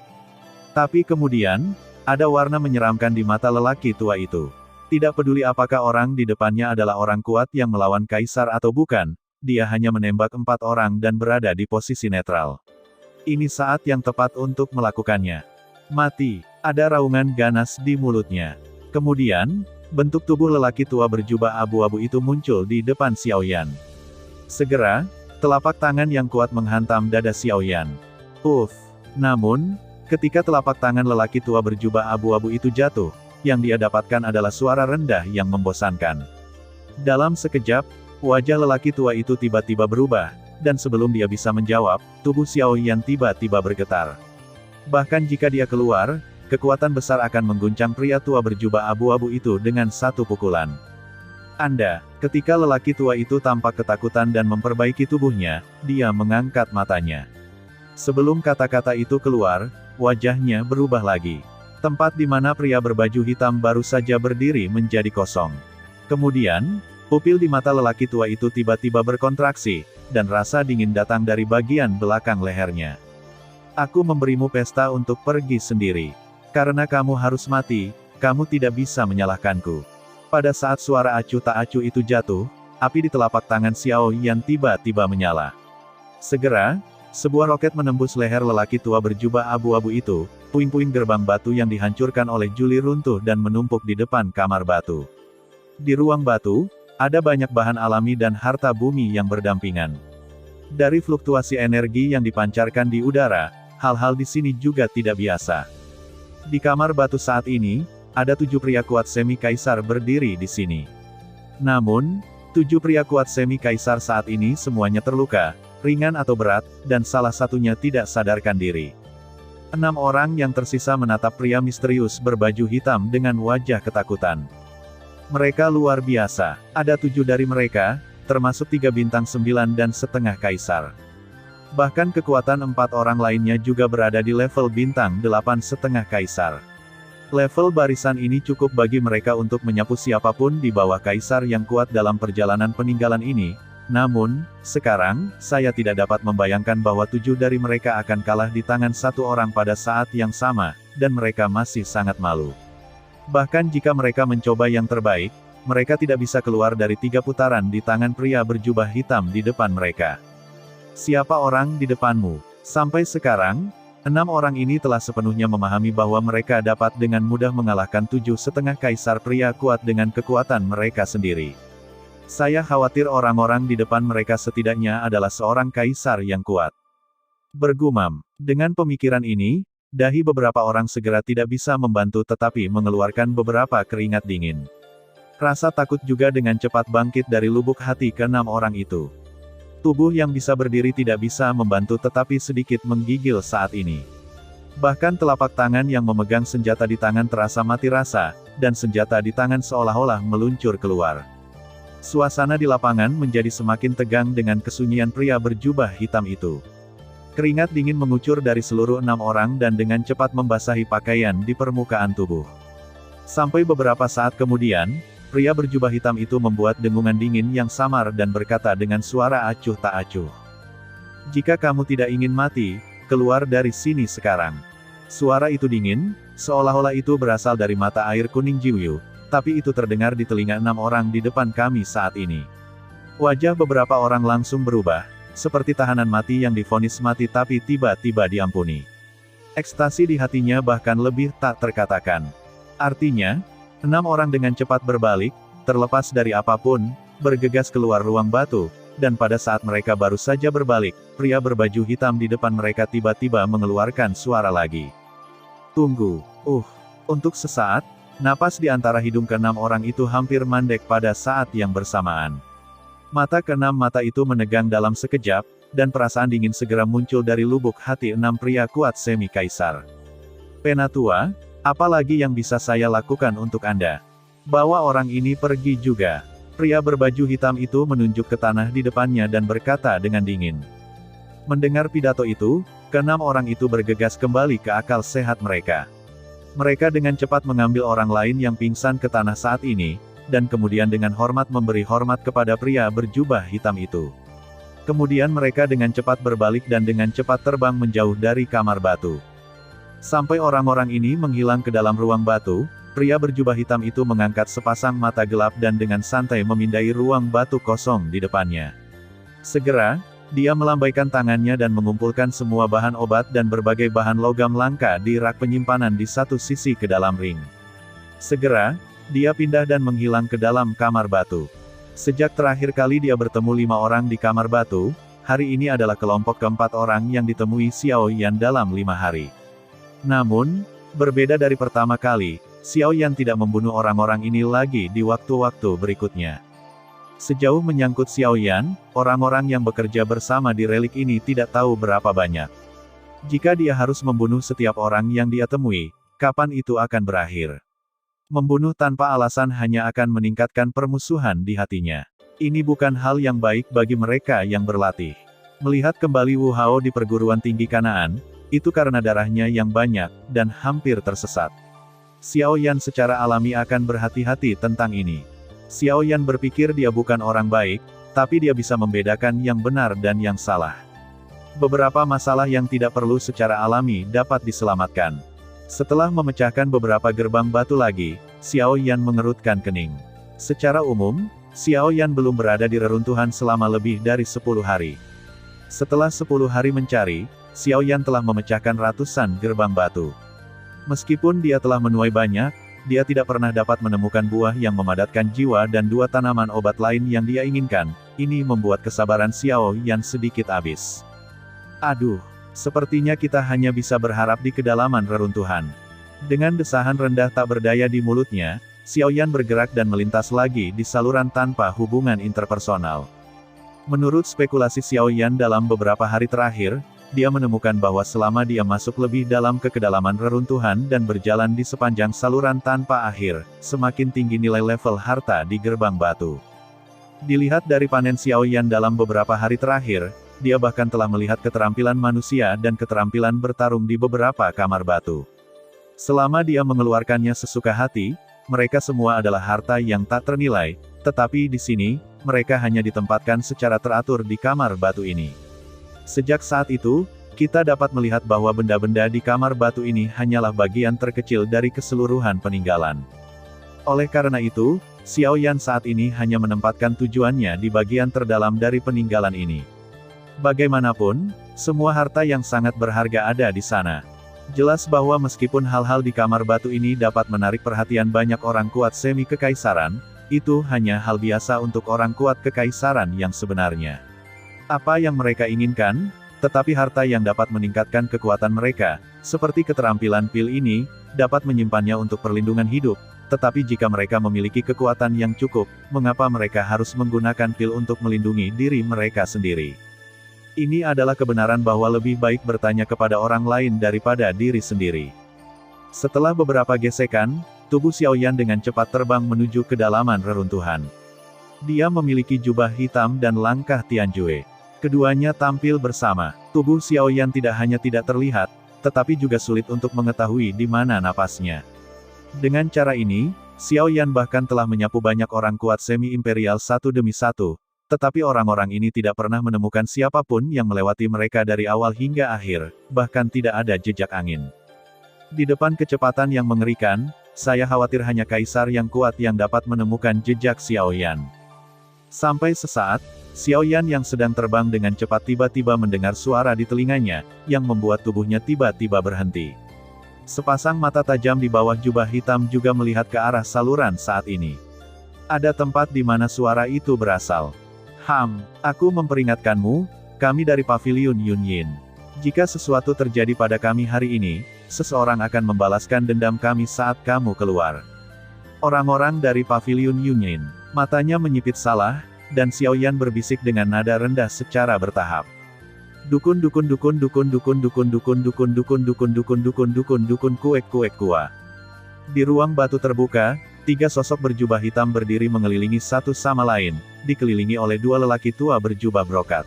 Tapi kemudian, ada warna menyeramkan di mata lelaki tua itu. Tidak peduli apakah orang di depannya adalah orang kuat yang melawan kaisar atau bukan, dia hanya menembak 4 orang dan berada di posisi netral. Ini saat yang tepat untuk melakukannya. Mati, ada raungan ganas di mulutnya. Kemudian, bentuk tubuh lelaki tua berjubah abu-abu itu muncul di depan Xiaoyan. Segera, telapak tangan yang kuat menghantam dada Xiaoyan. Uff! Namun, ketika telapak tangan lelaki tua berjubah abu-abu itu jatuh, yang dia dapatkan adalah suara rendah yang membosankan. Dalam sekejap, wajah lelaki tua itu tiba-tiba berubah, dan sebelum dia bisa menjawab, tubuh Xiaoyan tiba-tiba bergetar. Bahkan jika dia keluar, kekuatan besar akan mengguncang pria tua berjubah abu-abu itu dengan satu pukulan. Ketika lelaki tua itu tampak ketakutan dan memperbaiki tubuhnya, dia mengangkat matanya. Sebelum kata-kata itu keluar, wajahnya berubah lagi. Tempat di mana pria berbaju hitam baru saja berdiri menjadi kosong. Kemudian, pupil di mata lelaki tua itu tiba-tiba berkontraksi, dan rasa dingin datang dari bagian belakang lehernya. Aku memberimu pesta untuk pergi sendiri. Karena kamu harus mati, kamu tidak bisa menyalahkanku. Pada saat suara acuh tak acuh itu jatuh, api di telapak tangan Xiaoyan tiba-tiba menyala. Segera, sebuah roket menembus leher lelaki tua berjubah abu-abu itu, puing-puing gerbang batu yang dihancurkan oleh Juli runtuh dan menumpuk di depan kamar batu. Di ruang batu, ada banyak bahan alami dan harta bumi yang berdampingan. Dari fluktuasi energi yang dipancarkan di udara, hal-hal di sini juga tidak biasa. Di kamar batu saat ini, ada 7 pria kuat semi-kaisar berdiri di sini. Namun, 7 pria kuat semi-kaisar saat ini semuanya terluka, ringan atau berat, dan salah satunya tidak sadarkan diri. 6 orang yang tersisa menatap pria misterius berbaju hitam dengan wajah ketakutan. Mereka luar biasa. Ada 7 dari mereka, termasuk 3 bintang 9 dan setengah kaisar. Bahkan kekuatan 4 orang lainnya juga berada di level bintang 8 setengah kaisar. Level barisan ini cukup bagi mereka untuk menyapu siapapun di bawah kaisar yang kuat dalam perjalanan peninggalan ini. Namun, sekarang, saya tidak dapat membayangkan bahwa 7 dari mereka akan kalah di tangan 1 orang pada saat yang sama, dan mereka masih sangat malu. Bahkan jika mereka mencoba yang terbaik, mereka tidak bisa keluar dari 3 putaran di tangan pria berjubah hitam di depan mereka. Siapa orang di depanmu? Sampai sekarang, 6 orang ini telah sepenuhnya memahami bahwa mereka dapat dengan mudah mengalahkan 7 setengah kaisar pria kuat dengan kekuatan mereka sendiri. Saya khawatir orang-orang di depan mereka setidaknya adalah seorang kaisar yang kuat. Bergumam. Dengan pemikiran ini, dahi beberapa orang segera tidak bisa membantu tetapi mengeluarkan beberapa keringat dingin. Rasa takut juga dengan cepat bangkit dari lubuk hati ke-6 orang itu. Tubuh yang bisa berdiri tidak bisa membantu tetapi sedikit menggigil saat ini. Bahkan telapak tangan yang memegang senjata di tangan terasa mati rasa, dan senjata di tangan seolah-olah meluncur keluar. Suasana di lapangan menjadi semakin tegang dengan kesunyian pria berjubah hitam itu. Keringat dingin mengucur dari seluruh 6 orang dan dengan cepat membasahi pakaian di permukaan tubuh. Sampai beberapa saat kemudian, pria berjubah hitam itu membuat dengungan dingin yang samar dan berkata dengan suara acuh tak acuh. Jika kamu tidak ingin mati, keluar dari sini sekarang. Suara itu dingin, seolah-olah itu berasal dari mata air kuning Jiwyu. Tapi itu terdengar di telinga 6 orang di depan kami saat ini. Wajah beberapa orang langsung berubah, seperti tahanan mati yang divonis mati tapi tiba-tiba diampuni. Ekstasi di hatinya bahkan lebih tak terkatakan. Artinya, 6 orang dengan cepat berbalik, terlepas dari apapun, bergegas keluar ruang batu, dan pada saat mereka baru saja berbalik, pria berbaju hitam di depan mereka tiba-tiba mengeluarkan suara lagi. Tunggu, untuk sesaat, napas di antara hidung ke-6 orang itu hampir mandek pada saat yang bersamaan. Mata ke-6 mata itu menegang dalam sekejap, dan perasaan dingin segera muncul dari lubuk hati 6 pria kuat semi-kaisar. Penatua, apa lagi yang bisa saya lakukan untuk Anda? Bawa orang ini pergi juga. Pria berbaju hitam itu menunjuk ke tanah di depannya dan berkata dengan dingin. Mendengar pidato itu, ke-6 orang itu bergegas kembali ke akal sehat mereka. Mereka dengan cepat mengambil orang lain yang pingsan ke tanah saat ini, dan kemudian dengan hormat memberi hormat kepada pria berjubah hitam itu. Kemudian mereka dengan cepat berbalik dan dengan cepat terbang menjauh dari kamar batu. Sampai orang-orang ini menghilang ke dalam ruang batu, pria berjubah hitam itu mengangkat sepasang mata gelap dan dengan santai memindai ruang batu kosong di depannya. Segera, dia melambaikan tangannya dan mengumpulkan semua bahan obat dan berbagai bahan logam langka di rak penyimpanan di satu sisi ke dalam ring. Segera, dia pindah dan menghilang ke dalam kamar batu. Sejak terakhir kali dia bertemu 5 orang di kamar batu, hari ini adalah kelompok keempat orang yang ditemui Xiao Yan dalam 5 hari. Namun, berbeda dari pertama kali, Xiao Yan tidak membunuh orang-orang ini lagi di waktu-waktu berikutnya. Sejauh menyangkut Xiao Yan, orang-orang yang bekerja bersama di relik ini tidak tahu berapa banyak. Jika dia harus membunuh setiap orang yang dia temui, kapan itu akan berakhir? Membunuh tanpa alasan hanya akan meningkatkan permusuhan di hatinya. Ini bukan hal yang baik bagi mereka yang berlatih. Melihat kembali Wu Hao di perguruan tinggi Kanaan, itu karena darahnya yang banyak, dan hampir tersesat. Xiao Yan secara alami akan berhati-hati tentang ini. Xiao Yan berpikir dia bukan orang baik, tapi dia bisa membedakan yang benar dan yang salah. Beberapa masalah yang tidak perlu secara alami dapat diselamatkan. Setelah memecahkan beberapa gerbang batu lagi, Xiao Yan mengerutkan kening. Secara umum, Xiao Yan belum berada di reruntuhan selama lebih dari 10 hari. Setelah 10 hari mencari, Xiao Yan telah memecahkan ratusan gerbang batu. Meskipun dia telah menuai banyak, dia tidak pernah dapat menemukan buah yang memadatkan jiwa dan 2 tanaman obat lain yang dia inginkan. Ini membuat kesabaran Xiao Yan sedikit habis. Aduh, sepertinya kita hanya bisa berharap di kedalaman reruntuhan. Dengan desahan rendah tak berdaya di mulutnya, Xiao Yan bergerak dan melintas lagi di saluran tanpa hubungan interpersonal. Menurut spekulasi Xiao Yan dalam beberapa hari terakhir, dia menemukan bahwa selama dia masuk lebih dalam ke kedalaman reruntuhan dan berjalan di sepanjang saluran tanpa akhir, semakin tinggi nilai level harta di gerbang batu. Dilihat dari panen Xiao Yan dalam beberapa hari terakhir, dia bahkan telah melihat keterampilan manusia dan keterampilan bertarung di beberapa kamar batu. Selama dia mengeluarkannya sesuka hati, mereka semua adalah harta yang tak ternilai, tetapi di sini, mereka hanya ditempatkan secara teratur di kamar batu ini. Sejak saat itu, kita dapat melihat bahwa benda-benda di kamar batu ini hanyalah bagian terkecil dari keseluruhan peninggalan. Oleh karena itu, Xiao Yan saat ini hanya menempatkan tujuannya di bagian terdalam dari peninggalan ini. Bagaimanapun, semua harta yang sangat berharga ada di sana. Jelas bahwa meskipun hal-hal di kamar batu ini dapat menarik perhatian banyak orang kuat semi-kekaisaran, itu hanya hal biasa untuk orang kuat kekaisaran yang sebenarnya. Apa yang mereka inginkan, tetapi harta yang dapat meningkatkan kekuatan mereka, seperti keterampilan pil ini, dapat menyimpannya untuk perlindungan hidup, tetapi jika mereka memiliki kekuatan yang cukup, mengapa mereka harus menggunakan pil untuk melindungi diri mereka sendiri? Ini adalah kebenaran bahwa lebih baik bertanya kepada orang lain daripada diri sendiri. Setelah beberapa gesekan, tubuh Xiao Yan dengan cepat terbang menuju kedalaman reruntuhan. Dia memiliki jubah hitam dan langkah Tianjue. Keduanya tampil bersama. Tubuh Xiao Yan tidak hanya tidak terlihat, tetapi juga sulit untuk mengetahui di mana napasnya. Dengan cara ini, Xiao Yan bahkan telah menyapu banyak orang kuat semi-imperial satu demi satu, tetapi orang-orang ini tidak pernah menemukan siapapun yang melewati mereka dari awal hingga akhir, bahkan tidak ada jejak angin. Di depan kecepatan yang mengerikan, saya khawatir hanya kaisar yang kuat yang dapat menemukan jejak Xiao Yan. Sampai sesaat, Xiao Yan yang sedang terbang dengan cepat tiba-tiba mendengar suara di telinganya, yang membuat tubuhnya tiba-tiba berhenti. Sepasang mata tajam di bawah jubah hitam juga melihat ke arah saluran saat ini. Ada tempat di mana suara itu berasal. Aku memperingatkanmu, kami dari Paviliun Yunyin. Jika sesuatu terjadi pada kami hari ini, seseorang akan membalaskan dendam kami saat kamu keluar. Orang-orang dari Paviliun Yunyin, matanya menyipit salah, dan Xiao Yan berbisik dengan nada rendah secara bertahap. Dukun dukun dukun dukun dukun dukun dukun dukun dukun dukun dukun dukun dukun dukun kuek kuek kua. Di ruang batu terbuka, 3 sosok berjubah hitam berdiri mengelilingi satu sama lain, dikelilingi oleh 2 lelaki tua berjubah brokat.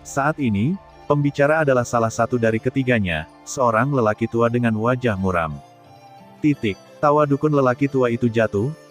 Saat ini, pembicara adalah salah satu dari ketiganya, seorang lelaki tua dengan wajah muram. Tawa dukun lelaki tua itu jatuh,